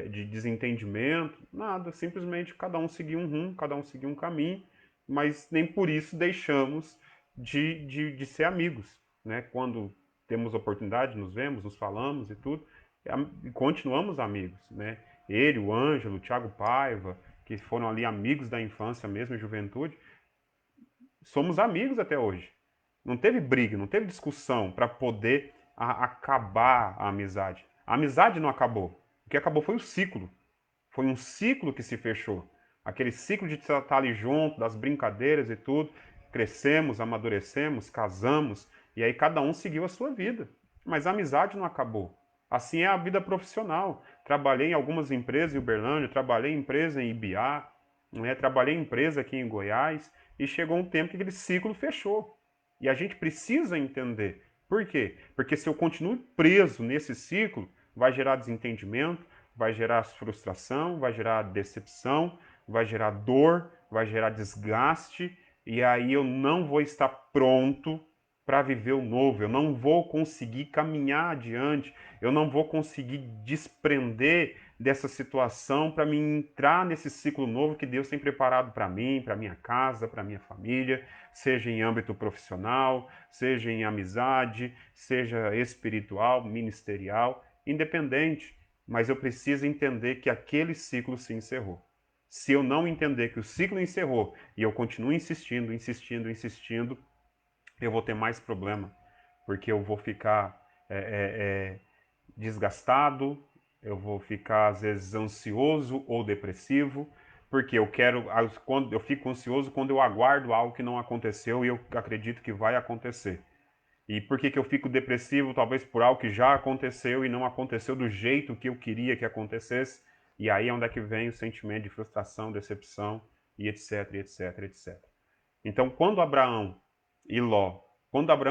de desentendimento, nada, simplesmente cada um seguiu um rumo, cada um seguiu um caminho, mas nem por isso deixamos de ser amigos, né? Quando temos oportunidade, nos vemos, nos falamos e tudo, e continuamos amigos, né? Ele, o Ângelo, o Thiago Paiva, que foram ali amigos da infância mesmo, juventude, somos amigos até hoje. Não teve briga, não teve discussão para poder acabar a amizade. A amizade não acabou. O que acabou foi o ciclo. Foi um ciclo que se fechou. Aquele ciclo de estar ali junto, das brincadeiras e tudo. Crescemos, amadurecemos, casamos, e aí cada um seguiu a sua vida. Mas a amizade não acabou. Assim é a vida profissional. Trabalhei em algumas empresas em Uberlândia, trabalhei em empresa em Ibiá, né? Trabalhei em empresa aqui em Goiás, e chegou um tempo que aquele ciclo fechou. E a gente precisa entender. Por quê? Porque se eu continuo preso nesse ciclo, vai gerar desentendimento, vai gerar frustração, vai gerar decepção, vai gerar dor, vai gerar desgaste, e aí eu não vou estar pronto para viver o novo, eu não vou conseguir caminhar adiante, eu não vou conseguir desprender dessa situação para me entrar nesse ciclo novo que Deus tem preparado para mim, para minha casa, para minha família, seja em âmbito profissional, seja em amizade, seja espiritual, ministerial, independente, mas eu preciso entender que aquele ciclo se encerrou. Se eu não entender que o ciclo encerrou e eu continuo insistindo, insistindo, insistindo, eu vou ter mais problema, porque eu vou ficar desgastado, eu vou ficar às vezes ansioso ou depressivo, porque quando eu fico ansioso quando eu aguardo algo que não aconteceu e eu acredito que vai acontecer. E por que eu fico depressivo? Talvez por algo que já aconteceu e não aconteceu do jeito que eu queria que acontecesse. E aí é onde é que vem o sentimento de frustração, decepção e etc, etc, etc. Então, quando Abraão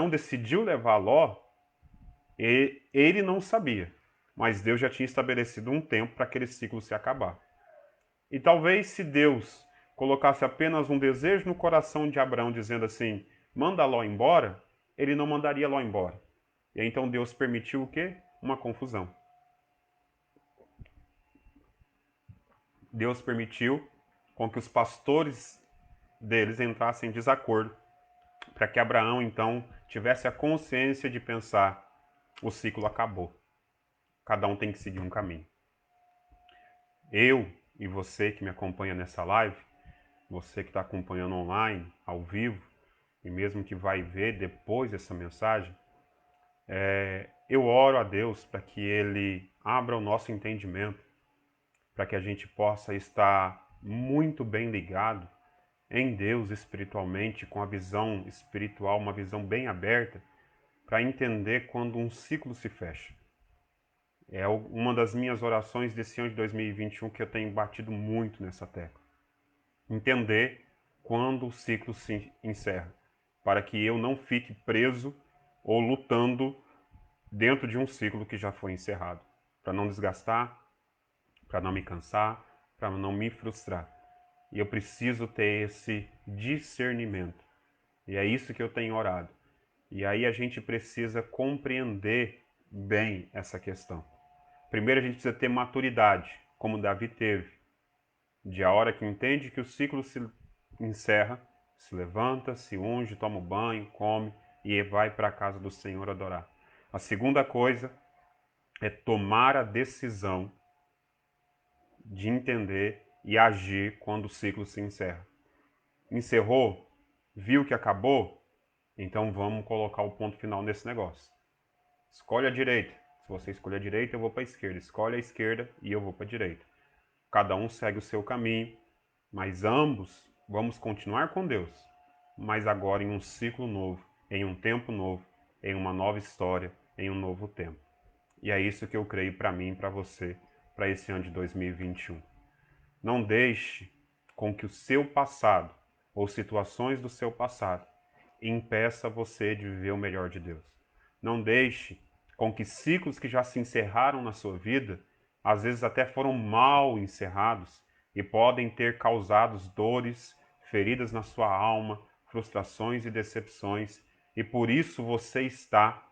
decidiu levar Ló, ele não sabia, mas Deus já tinha estabelecido um tempo para aquele ciclo se acabar. E talvez se Deus colocasse apenas um desejo no coração de Abraão, dizendo assim, manda Ló embora, ele não mandaria Ló embora. E aí, então Deus permitiu o quê? Uma confusão. Deus permitiu com que os pastores deles entrassem em desacordo, para que Abraão então tivesse a consciência de pensar, o ciclo acabou. Cada um tem que seguir um caminho. Eu e você que me acompanha nessa live, você que está acompanhando online, ao vivo, e mesmo que vai ver depois dessa mensagem, eu oro a Deus para que Ele abra o nosso entendimento, para que a gente possa estar muito bem ligado em Deus espiritualmente, com a visão espiritual, uma visão bem aberta, para entender quando um ciclo se fecha. É uma das minhas orações desse ano de 2021 que eu tenho batido muito nessa tecla. Entender quando o ciclo se encerra, para que eu não fique preso ou lutando dentro de um ciclo que já foi encerrado, para não desgastar, para não me cansar, para não me frustrar. E eu preciso ter esse discernimento. E é isso que eu tenho orado. E aí a gente precisa compreender bem essa questão. Primeiro a gente precisa ter maturidade, como Davi teve. De a hora que entende que o ciclo se encerra, se levanta, se unge, toma um banho, come e vai para a casa do Senhor adorar. A segunda coisa é tomar a decisão de entender e agir quando o ciclo se encerra. Encerrou? Viu que acabou? Então vamos colocar o ponto final nesse negócio. Escolhe a direita. Se você escolher a direita, eu vou para a esquerda. Escolhe a esquerda e eu vou para a direita. Cada um segue o seu caminho, mas ambos vamos continuar com Deus, mas agora em um ciclo novo, em um tempo novo, em uma nova história, em um novo tempo. E é isso que eu creio para mim e para você, para esse ano de 2021. Não deixe com que o seu passado ou situações do seu passado impeça você de viver o melhor de Deus. Não deixe com que ciclos que já se encerraram na sua vida, às vezes até foram mal encerrados e podem ter causado dores, feridas na sua alma, frustrações e decepções, e por isso você está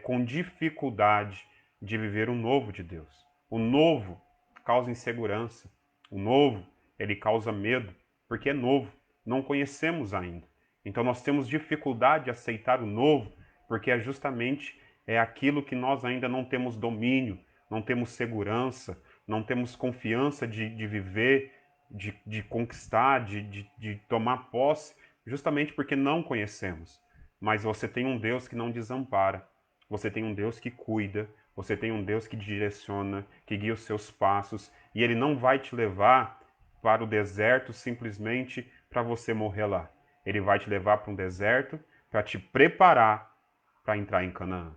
com dificuldade de viver o novo de Deus. O novo causa insegurança, o novo ele causa medo, porque é novo, não conhecemos ainda. Então nós temos dificuldade de aceitar o novo, porque é justamente aquilo que nós ainda não temos domínio, não temos segurança, não temos confiança de viver, de conquistar, de tomar posse, justamente porque não conhecemos. Mas você tem um Deus que não desampara, você tem um Deus que cuida, você tem um Deus que direciona, que guia os seus passos, e Ele não vai te levar para o deserto simplesmente para você morrer lá. Ele vai te levar para um deserto para te preparar para entrar em Canaã.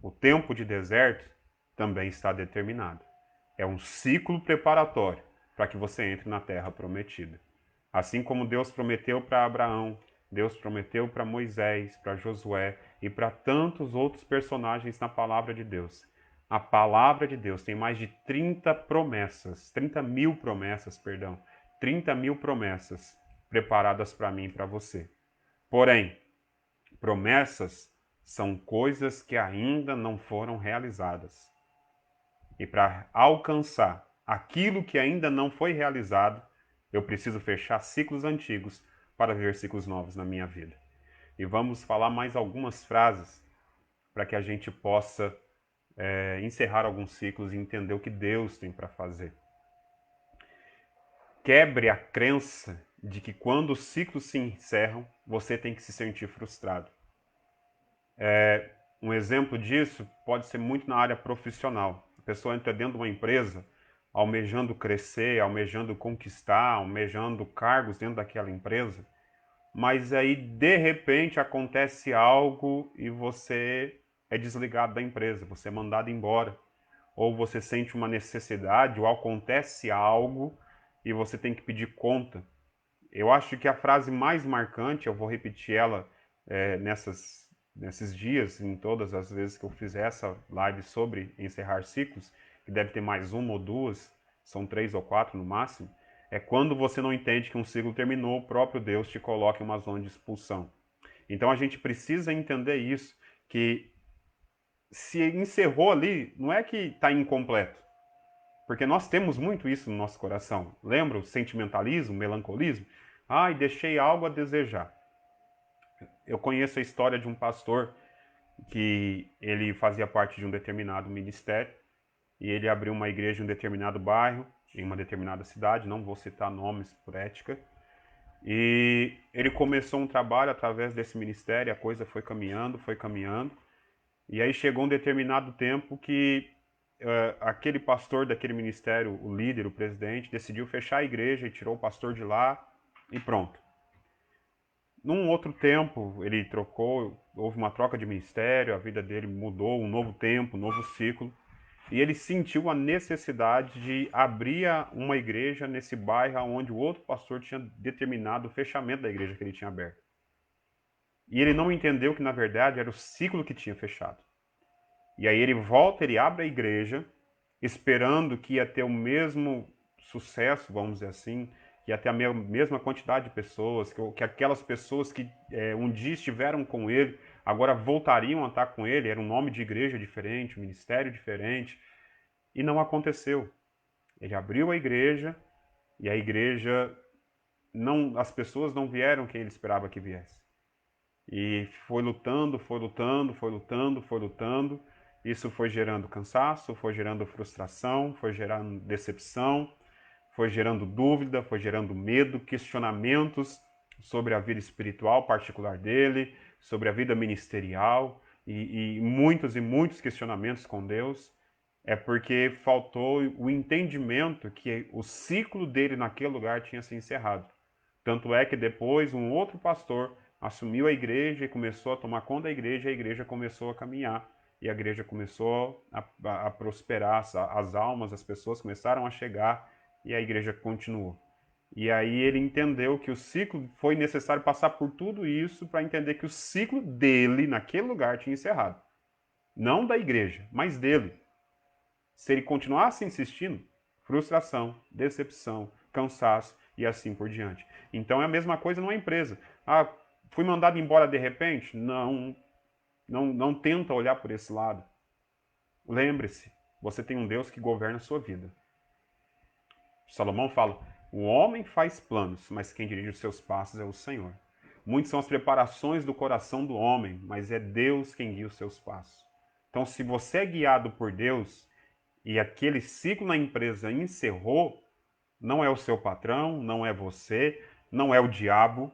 O tempo de deserto também está determinado. É um ciclo preparatório para que você entre na terra prometida. Assim como Deus prometeu para Abraão, Deus prometeu para Moisés, para Josué e para tantos outros personagens na palavra de Deus. A palavra de Deus tem mais de 30 promessas, 30.000 promessas, perdão, 30.000 promessas preparadas para mim e para você. Porém, promessas são coisas que ainda não foram realizadas. E para alcançar aquilo que ainda não foi realizado, eu preciso fechar ciclos antigos para ver ciclos novos na minha vida. E vamos falar mais algumas frases para que a gente possa encerrar alguns ciclos e entender o que Deus tem para fazer. Quebre a crença de que quando os ciclos se encerram, você tem que se sentir frustrado. Um exemplo disso pode ser muito na área profissional. A pessoa entra dentro de uma empresa almejando crescer, almejando conquistar, almejando cargos dentro daquela empresa, mas aí de repente acontece algo e você é desligado da empresa, você é mandado embora, ou você sente uma necessidade, ou acontece algo e você tem que pedir conta. Eu acho que a frase mais marcante, eu vou repetir ela nesses dias, em todas as vezes que eu fizer essa live sobre encerrar ciclos, que deve ter mais uma ou duas, são 3 ou 4 no máximo, é quando você não entende que um ciclo terminou, o próprio Deus te coloca em uma zona de expulsão. Então a gente precisa entender isso, que se encerrou ali, não é que está incompleto, porque nós temos muito isso no nosso coração. Lembra o sentimentalismo, o melancolismo? Ai, deixei algo a desejar. Eu conheço a história de um pastor que ele fazia parte de um determinado ministério e ele abriu uma igreja em um determinado bairro, em uma determinada cidade, não vou citar nomes por ética, e ele começou um trabalho através desse ministério, a coisa foi caminhando, e aí chegou um determinado tempo que aquele pastor daquele ministério, o líder, o presidente, decidiu fechar a igreja e tirou o pastor de lá e pronto. Num outro tempo, ele trocou, houve uma troca de ministério, a vida dele mudou, um novo tempo, um novo ciclo, e ele sentiu a necessidade de abrir uma igreja nesse bairro onde o outro pastor tinha determinado o fechamento da igreja que ele tinha aberto. E ele não entendeu que, na verdade, era o ciclo que tinha fechado. E aí ele volta, ele abre a igreja, esperando que ia ter o mesmo sucesso, vamos dizer assim, que ia ter a mesma quantidade de pessoas, que aquelas pessoas que um dia estiveram com ele, agora voltariam a estar com ele, era um nome de igreja diferente, um ministério diferente, e não aconteceu. Ele abriu a igreja, e a igreja, não, as pessoas não vieram quem ele esperava que viesse. E foi lutando, foi lutando, foi lutando, foi lutando. Isso foi gerando cansaço, foi gerando frustração, foi gerando decepção, foi gerando dúvida, foi gerando medo, questionamentos sobre a vida espiritual particular dele, sobre a vida ministerial e muitos questionamentos com Deus. É porque faltou o entendimento que o ciclo dele naquele lugar tinha se encerrado. Tanto é que depois um outro pastor assumiu a igreja e começou a tomar conta da igreja, e a igreja começou a caminhar, e a igreja começou a prosperar, as almas, as pessoas começaram a chegar, e a igreja continuou. E aí ele entendeu que o ciclo, foi necessário passar por tudo isso para entender que o ciclo dele naquele lugar tinha encerrado. Não da igreja, mas dele. Se ele continuasse insistindo, frustração, decepção, cansaço e assim por diante. Então é a mesma coisa numa empresa. Ah, fui mandado embora de repente? Não tenta olhar por esse lado. Lembre-se, você tem um Deus que governa a sua vida. Salomão fala: o homem faz planos, mas quem dirige os seus passos é o Senhor. Muitas são as preparações do coração do homem, mas é Deus quem guia os seus passos. Então, se você é guiado por Deus, e aquele ciclo na empresa encerrou, não é o seu patrão, não é você, não é o diabo,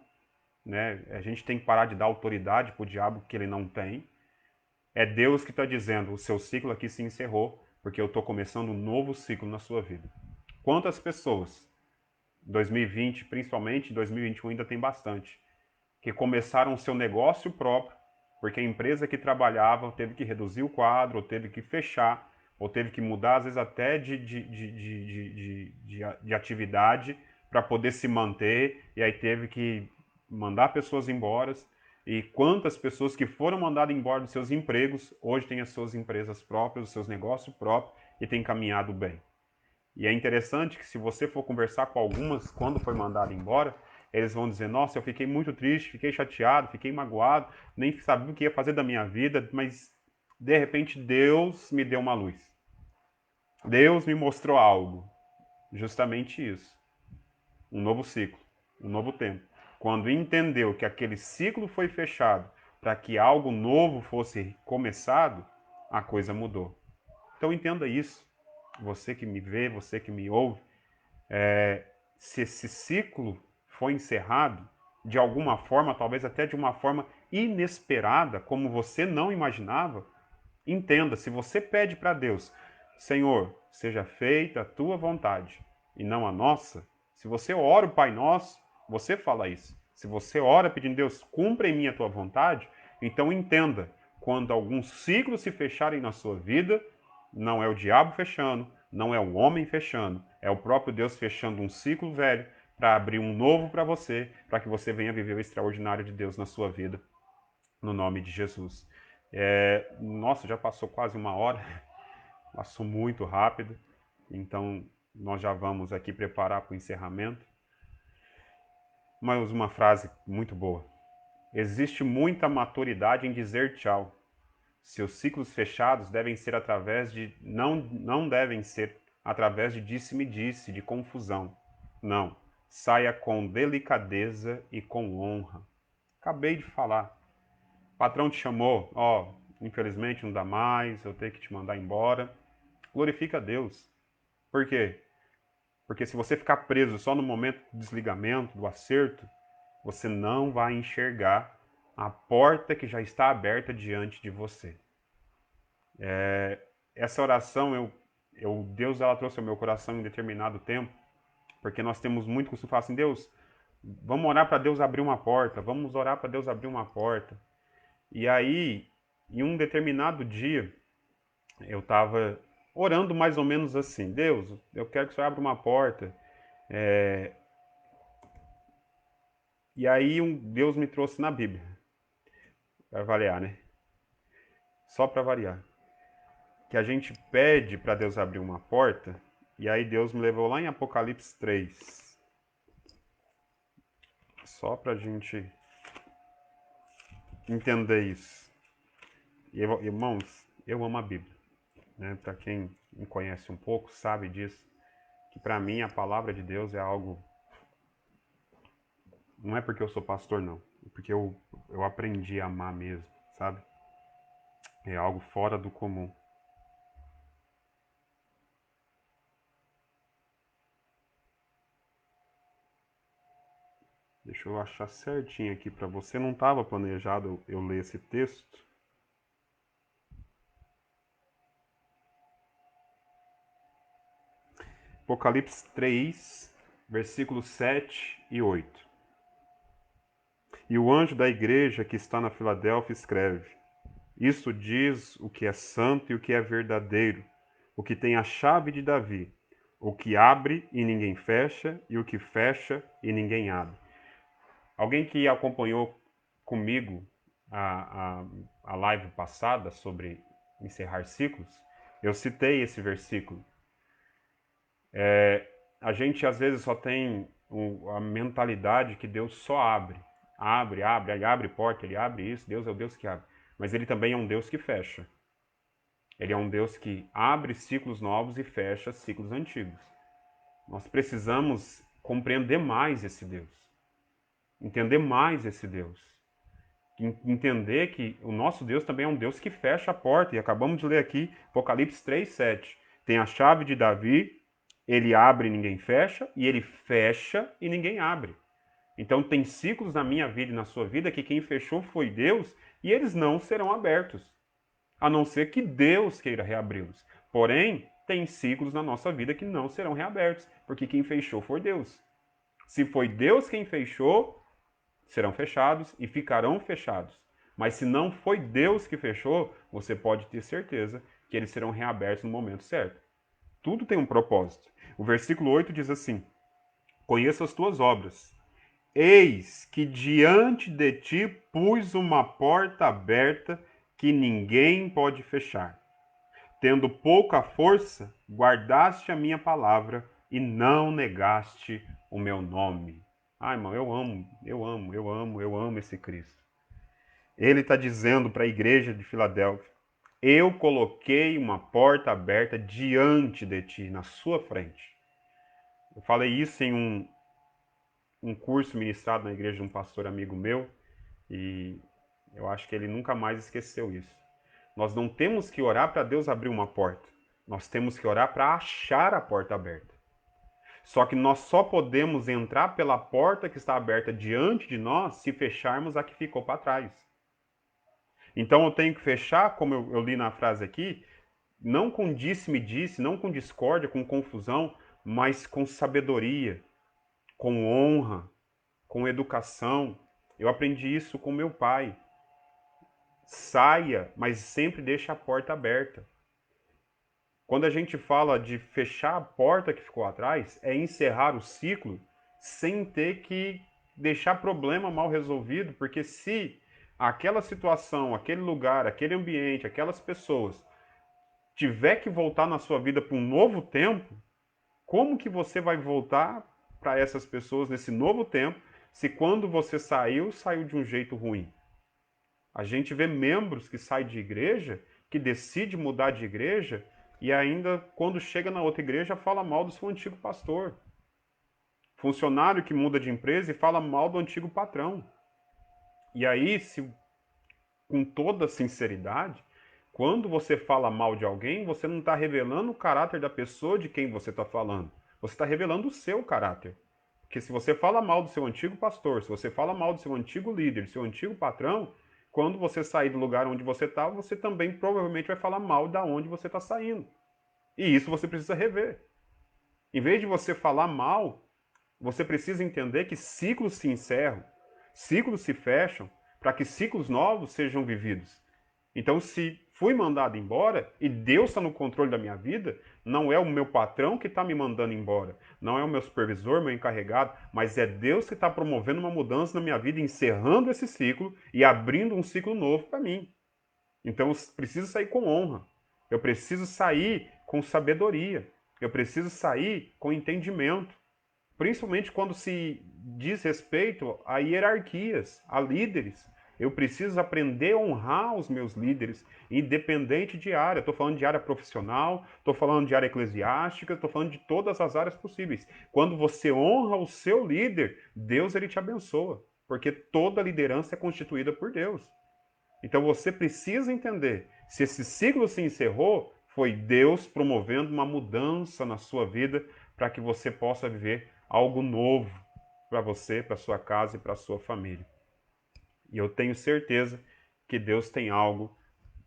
né? A gente tem que parar de dar autoridade para o diabo que ele não tem. É Deus que está dizendo: o seu ciclo aqui se encerrou, porque eu estou começando um novo ciclo na sua vida. Quantas pessoas, 2020, principalmente 2021 ainda tem bastante, que começaram o seu negócio próprio, Porque a empresa que trabalhava teve que reduzir o quadro, ou teve que fechar, ou teve que mudar, às vezes, até de atividade para poder se manter, e aí teve que mandar pessoas embora. E quantas pessoas que foram mandadas embora dos seus empregos, hoje têm as suas empresas próprias, os seus negócios próprios, e têm caminhado bem. E é interessante que se você for conversar com algumas quando foi mandado embora, eles vão dizer, nossa, eu fiquei muito triste, fiquei chateado, fiquei magoado, nem sabia o que ia fazer da minha vida, mas de repente Deus me deu uma luz. Deus me mostrou algo. Justamente isso. Um novo ciclo, um novo tempo. Quando entendeu que aquele ciclo foi fechado para que algo novo fosse começado, a coisa mudou. Então entenda isso. Você que me vê, você que me ouve, se esse ciclo foi encerrado, de alguma forma, talvez até de uma forma inesperada, como você não imaginava, entenda, se você pede para Deus, Senhor, seja feita a tua vontade e não a nossa, se você ora o Pai Nosso, você fala isso. Se você ora pedindo, Deus, cumpra em mim a tua vontade, então entenda, quando alguns ciclos se fecharem na sua vida, não é o diabo fechando, não é o homem fechando, é o próprio Deus fechando um ciclo velho para abrir um novo para você, para que você venha viver o extraordinário de Deus na sua vida, no nome de Jesus. Nossa, já passou quase uma hora, passou muito rápido, então nós já vamos aqui preparar para o encerramento. Mas uma frase muito boa. Existe muita maturidade em dizer tchau. Seus ciclos fechados devem ser através de não devem ser através de disse-me-disse, de confusão. Não. Saia com delicadeza e com honra. Acabei de falar. O patrão te chamou, infelizmente não dá mais, eu tenho que te mandar embora. Glorifica a Deus. Por quê? Porque se você ficar preso só no momento do desligamento, do acerto, você não vai enxergar a porta que já está aberta diante de você. Essa oração, Deus ela trouxe ao meu coração em determinado tempo, porque nós temos muito costume de falar assim, Deus, vamos orar para Deus abrir uma porta, vamos orar para Deus abrir uma porta. E aí, em um determinado dia, eu estava orando mais ou menos assim, Deus, eu quero que o Senhor abra uma porta. E aí Deus me trouxe na Bíblia, para variar, né? Só para variar. Que a gente pede para Deus abrir uma porta, e aí Deus me levou lá em Apocalipse 3. Só para a gente entender isso. E, irmãos, eu amo a Bíblia. Né? Para quem me conhece um pouco, sabe disso. Que para mim a palavra de Deus é algo... Não é porque eu sou pastor, não. É porque eu aprendi a amar mesmo, sabe? É algo fora do comum. Deixa eu achar certinho aqui para você. Não estava planejado eu ler esse texto. Apocalipse 3, versículos 7 e 8. E o anjo da igreja que está na Filadélfia escreve: Isto diz o que é santo e o que é verdadeiro, o que tem a chave de Davi, o que abre e ninguém fecha, e o que fecha e ninguém abre. Alguém que acompanhou comigo a live passada sobre encerrar ciclos, eu citei esse versículo. A gente às vezes só tem a mentalidade que Deus só abre. Ele abre porta, ele abre isso, Deus é o Deus que abre. Mas ele também é um Deus que fecha. Ele é um Deus que abre ciclos novos e fecha ciclos antigos. Nós precisamos compreender mais esse Deus. Entender mais esse Deus. Entender que o nosso Deus também é um Deus que fecha a porta. E acabamos de ler aqui Apocalipse 3:7. Tem a chave de Davi, ele abre e ninguém fecha, e ele fecha e ninguém abre. Então tem ciclos na minha vida e na sua vida que quem fechou foi Deus e eles não serão abertos, a não ser que Deus queira reabri-los. Porém, tem ciclos na nossa vida que não serão reabertos, porque quem fechou foi Deus. Se foi Deus quem fechou, serão fechados e ficarão fechados. Mas se não foi Deus que fechou, você pode ter certeza que eles serão reabertos no momento certo. Tudo tem um propósito. O versículo 8 diz assim: conheço as tuas obras. Eis que diante de ti pus uma porta aberta que ninguém pode fechar. Tendo pouca força, guardaste a minha palavra e não negaste o meu nome. Ai, irmão, eu amo esse Cristo. Ele está dizendo para a igreja de Filadélfia: eu coloquei uma porta aberta diante de ti, na sua frente. Eu falei isso em um curso ministrado na igreja de um pastor amigo meu, e eu acho que ele nunca mais esqueceu isso. Nós não temos que orar para Deus abrir uma porta. Nós temos que orar para achar a porta aberta. Só que nós só podemos entrar pela porta que está aberta diante de nós se fecharmos a que ficou para trás. Então eu tenho que fechar, como eu li na frase aqui, não com disse-me-disse, não com discórdia, com confusão, mas com sabedoria, com honra, com educação. Eu aprendi isso com meu pai. Saia, mas sempre deixe a porta aberta. Quando a gente fala de fechar a porta que ficou atrás, é encerrar o ciclo sem ter que deixar problema mal resolvido, porque se aquela situação, aquele lugar, aquele ambiente, aquelas pessoas tiver que voltar na sua vida para um novo tempo, como que você vai voltar para essas pessoas nesse novo tempo, se quando você saiu, saiu de um jeito ruim? A gente vê membros que saem de igreja, que decide mudar de igreja, e ainda, quando chega na outra igreja, fala mal do seu antigo pastor. Funcionário que muda de empresa e fala mal do antigo patrão. E aí, se, com toda sinceridade, quando você fala mal de alguém, você não está revelando o caráter da pessoa de quem você está falando. Você está revelando o seu caráter. Porque se você fala mal do seu antigo pastor, se você fala mal do seu antigo líder, do seu antigo patrão, quando você sair do lugar onde você está, você também provavelmente vai falar mal da onde você está saindo. E isso você precisa rever. Em vez de você falar mal, você precisa entender que ciclos se encerram, ciclos se fecham, para que ciclos novos sejam vividos. Então, se fui mandado embora e Deus está no controle da minha vida, não é o meu patrão que está me mandando embora, não é o meu supervisor, meu encarregado, mas é Deus que está promovendo uma mudança na minha vida, encerrando esse ciclo e abrindo um ciclo novo para mim. Então, eu preciso sair com honra, eu preciso sair com sabedoria, eu preciso sair com entendimento, principalmente quando se diz respeito a hierarquias, a líderes. Eu preciso aprender a honrar os meus líderes, independente de área. Estou falando de área profissional, estou falando de área eclesiástica, estou falando de todas as áreas possíveis. Quando você honra o seu líder, Deus ele te abençoa, porque toda liderança é constituída por Deus. Então você precisa entender, se esse ciclo se encerrou, foi Deus promovendo uma mudança na sua vida para que você possa viver algo novo para você, para sua casa e para sua família. E eu tenho certeza que Deus tem algo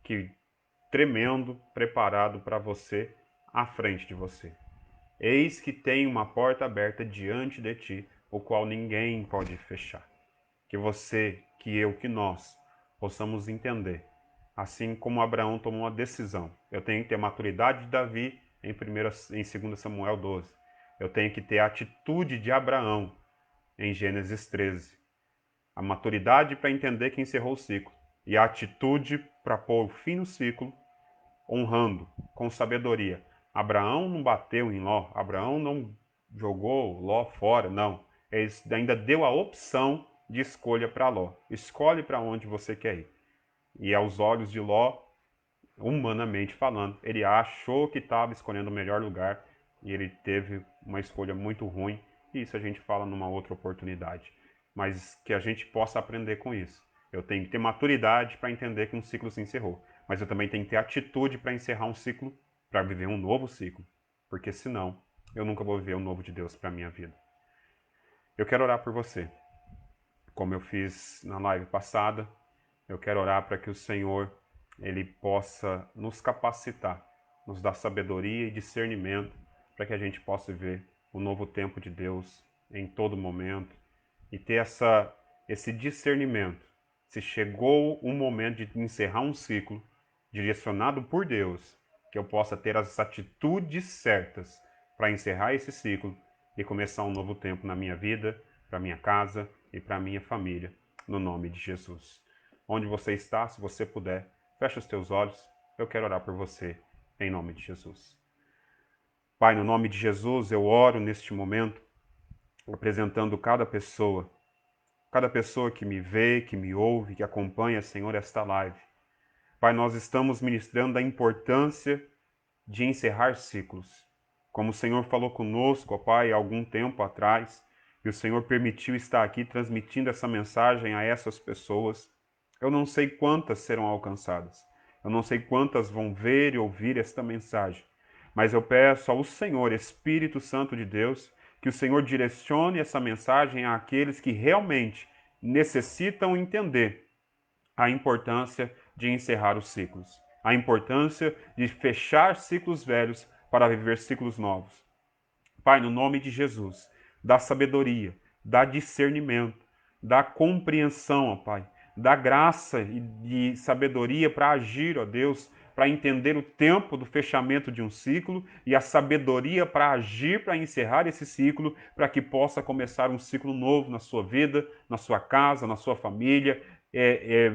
que tremendo preparado para você à frente de você. Eis que tem uma porta aberta diante de ti, o qual ninguém pode fechar. Que você, que eu, que nós possamos entender, assim como Abraão tomou uma decisão. Eu tenho que ter a maturidade de Davi em 2 Samuel 12. Eu tenho que ter a atitude de Abraão em Gênesis 13. A maturidade para entender que encerrou o ciclo. E a atitude para pôr o fim no ciclo, honrando, com sabedoria. Abraão não bateu em Ló. Abraão não jogou Ló fora, não. Ele ainda deu a opção de escolha para Ló. Escolhe para onde você quer ir. E aos olhos de Ló, humanamente falando, ele achou que estava escolhendo o melhor lugar e ele teve uma escolha muito ruim. E isso a gente fala numa outra oportunidade. Mas que a gente possa aprender com isso. Eu tenho que ter maturidade para entender que um ciclo se encerrou. Mas eu também tenho que ter atitude para encerrar um ciclo, para viver um novo ciclo. Porque senão, eu nunca vou viver o novo de Deus para a minha vida. Eu quero orar por você. Como eu fiz na live passada, eu quero orar para que o Senhor ele possa nos capacitar, nos dar sabedoria e discernimento para que a gente possa ver o novo tempo de Deus em todo momento e ter esse discernimento se chegou o momento de encerrar um ciclo direcionado por Deus, que eu possa ter as atitudes certas para encerrar esse ciclo e começar um novo tempo na minha vida, para minha casa e para minha família, no nome de Jesus. Onde você está, se você puder, feche os teus olhos, eu quero orar por você, em nome de Jesus. Pai, no nome de Jesus, eu oro neste momento, apresentando cada pessoa que me vê, que me ouve, que acompanha, Senhor, esta live. Pai, nós estamos ministrando a importância de encerrar ciclos. Como o Senhor falou conosco, ó Pai, há algum tempo atrás, e o Senhor permitiu estar aqui transmitindo essa mensagem a essas pessoas. Eu não sei quantas serão alcançadas. Eu não sei quantas vão ver e ouvir esta mensagem. Mas eu peço ao Senhor, Espírito Santo de Deus, que o Senhor direcione essa mensagem àqueles que realmente necessitam entender a importância de encerrar os ciclos, a importância de fechar ciclos velhos para viver ciclos novos. Pai, no nome de Jesus, dá sabedoria, dá discernimento, dá compreensão, ó Pai, dá graça e de sabedoria para agir, ó Deus, para entender o tempo do fechamento de um ciclo e a sabedoria para agir, para encerrar esse ciclo, para que possa começar um ciclo novo na sua vida, na sua casa, na sua família,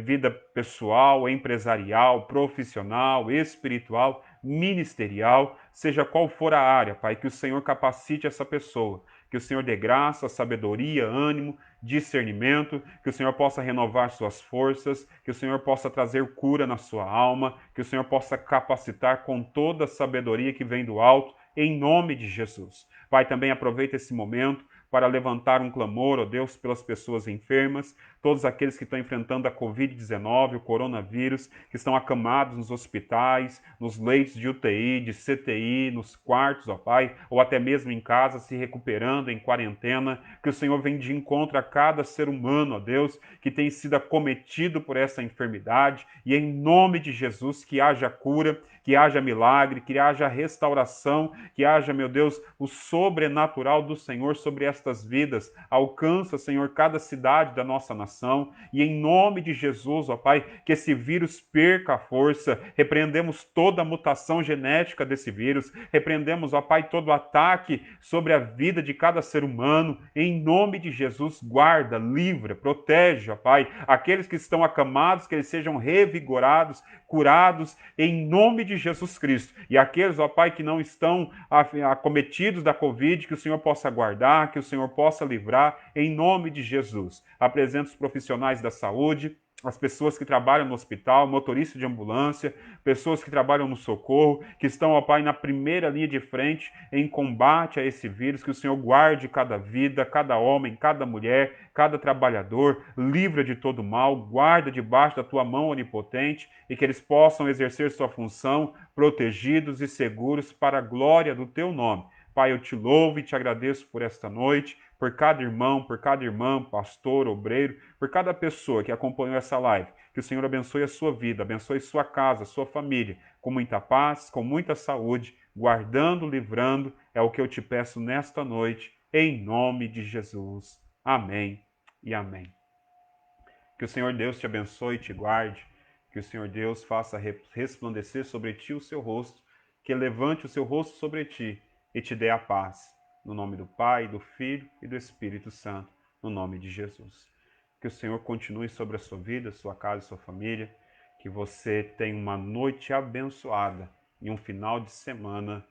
vida pessoal, empresarial, profissional, espiritual, ministerial, seja qual for a área, Pai, que o Senhor capacite essa pessoa, que o Senhor dê graça, sabedoria, ânimo, discernimento, que o Senhor possa renovar suas forças, que o Senhor possa trazer cura na sua alma, que o Senhor possa capacitar com toda a sabedoria que vem do alto, em nome de Jesus. Pai, também aproveita esse momento para levantar um clamor, ó Deus, pelas pessoas enfermas, todos aqueles que estão enfrentando a Covid-19, o coronavírus, que estão acamados nos hospitais, nos leitos de UTI, de CTI, nos quartos, ó Pai, ou até mesmo em casa, se recuperando em quarentena, que o Senhor vem de encontro a cada ser humano, ó Deus, que tem sido acometido por essa enfermidade, e em nome de Jesus, que haja cura, que haja milagre, que haja restauração, que haja, meu Deus, o sobrenatural do Senhor sobre estas vidas. Alcança, Senhor, cada cidade da nossa nação e em nome de Jesus, ó Pai, que esse vírus perca a força. Repreendemos toda a mutação genética desse vírus. Repreendemos, ó Pai, todo ataque sobre a vida de cada ser humano. Em nome de Jesus, guarda, livra, protege, ó Pai, aqueles que estão acamados, que eles sejam revigorados, curados, em nome de Jesus Cristo. E aqueles, ó Pai, que não estão acometidos da Covid, que o Senhor possa guardar, que o Senhor possa livrar, em nome de Jesus. Apresento os profissionais da saúde, as pessoas que trabalham no hospital, motoristas de ambulância, pessoas que trabalham no socorro, que estão, ó Pai, na primeira linha de frente em combate a esse vírus, que o Senhor guarde cada vida, cada homem, cada mulher, cada trabalhador, livra de todo mal, guarda debaixo da tua mão onipotente e que eles possam exercer sua função protegidos e seguros para a glória do teu nome. Pai, eu te louvo e te agradeço por esta noite, por cada irmão, por cada irmã, pastor, obreiro, por cada pessoa que acompanhou essa live. Que o Senhor abençoe a sua vida, abençoe sua casa, sua família, com muita paz, com muita saúde, guardando, livrando, é o que eu te peço nesta noite, em nome de Jesus. Amém e amém. Que o Senhor Deus te abençoe e te guarde, que o Senhor Deus faça resplandecer sobre ti o seu rosto, que levante o seu rosto sobre ti e te dê a paz. No nome do Pai, do Filho e do Espírito Santo, no nome de Jesus. Que o Senhor continue sobre a sua vida, sua casa e sua família, que você tenha uma noite abençoada e um final de semana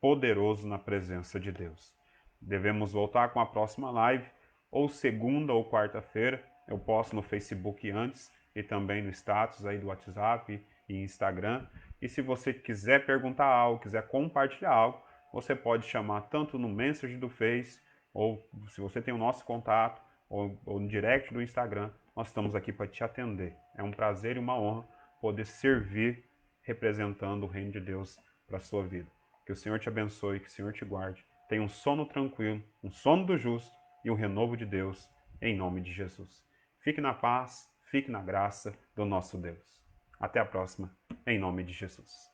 poderoso na presença de Deus. Devemos voltar com a próxima live, ou segunda ou quarta-feira. Eu posto no Facebook antes e também no status aí do WhatsApp e Instagram. E se você quiser perguntar algo, quiser compartilhar algo, você pode chamar tanto no Messenger do Face, ou se você tem o nosso contato, ou no direct do Instagram, nós estamos aqui para te atender. É um prazer e uma honra poder servir representando o reino de Deus para a sua vida. Que o Senhor te abençoe, que o Senhor te guarde. Tenha um sono tranquilo, um sono do justo e um renovo de Deus, em nome de Jesus. Fique na paz, fique na graça do nosso Deus. Até a próxima, em nome de Jesus.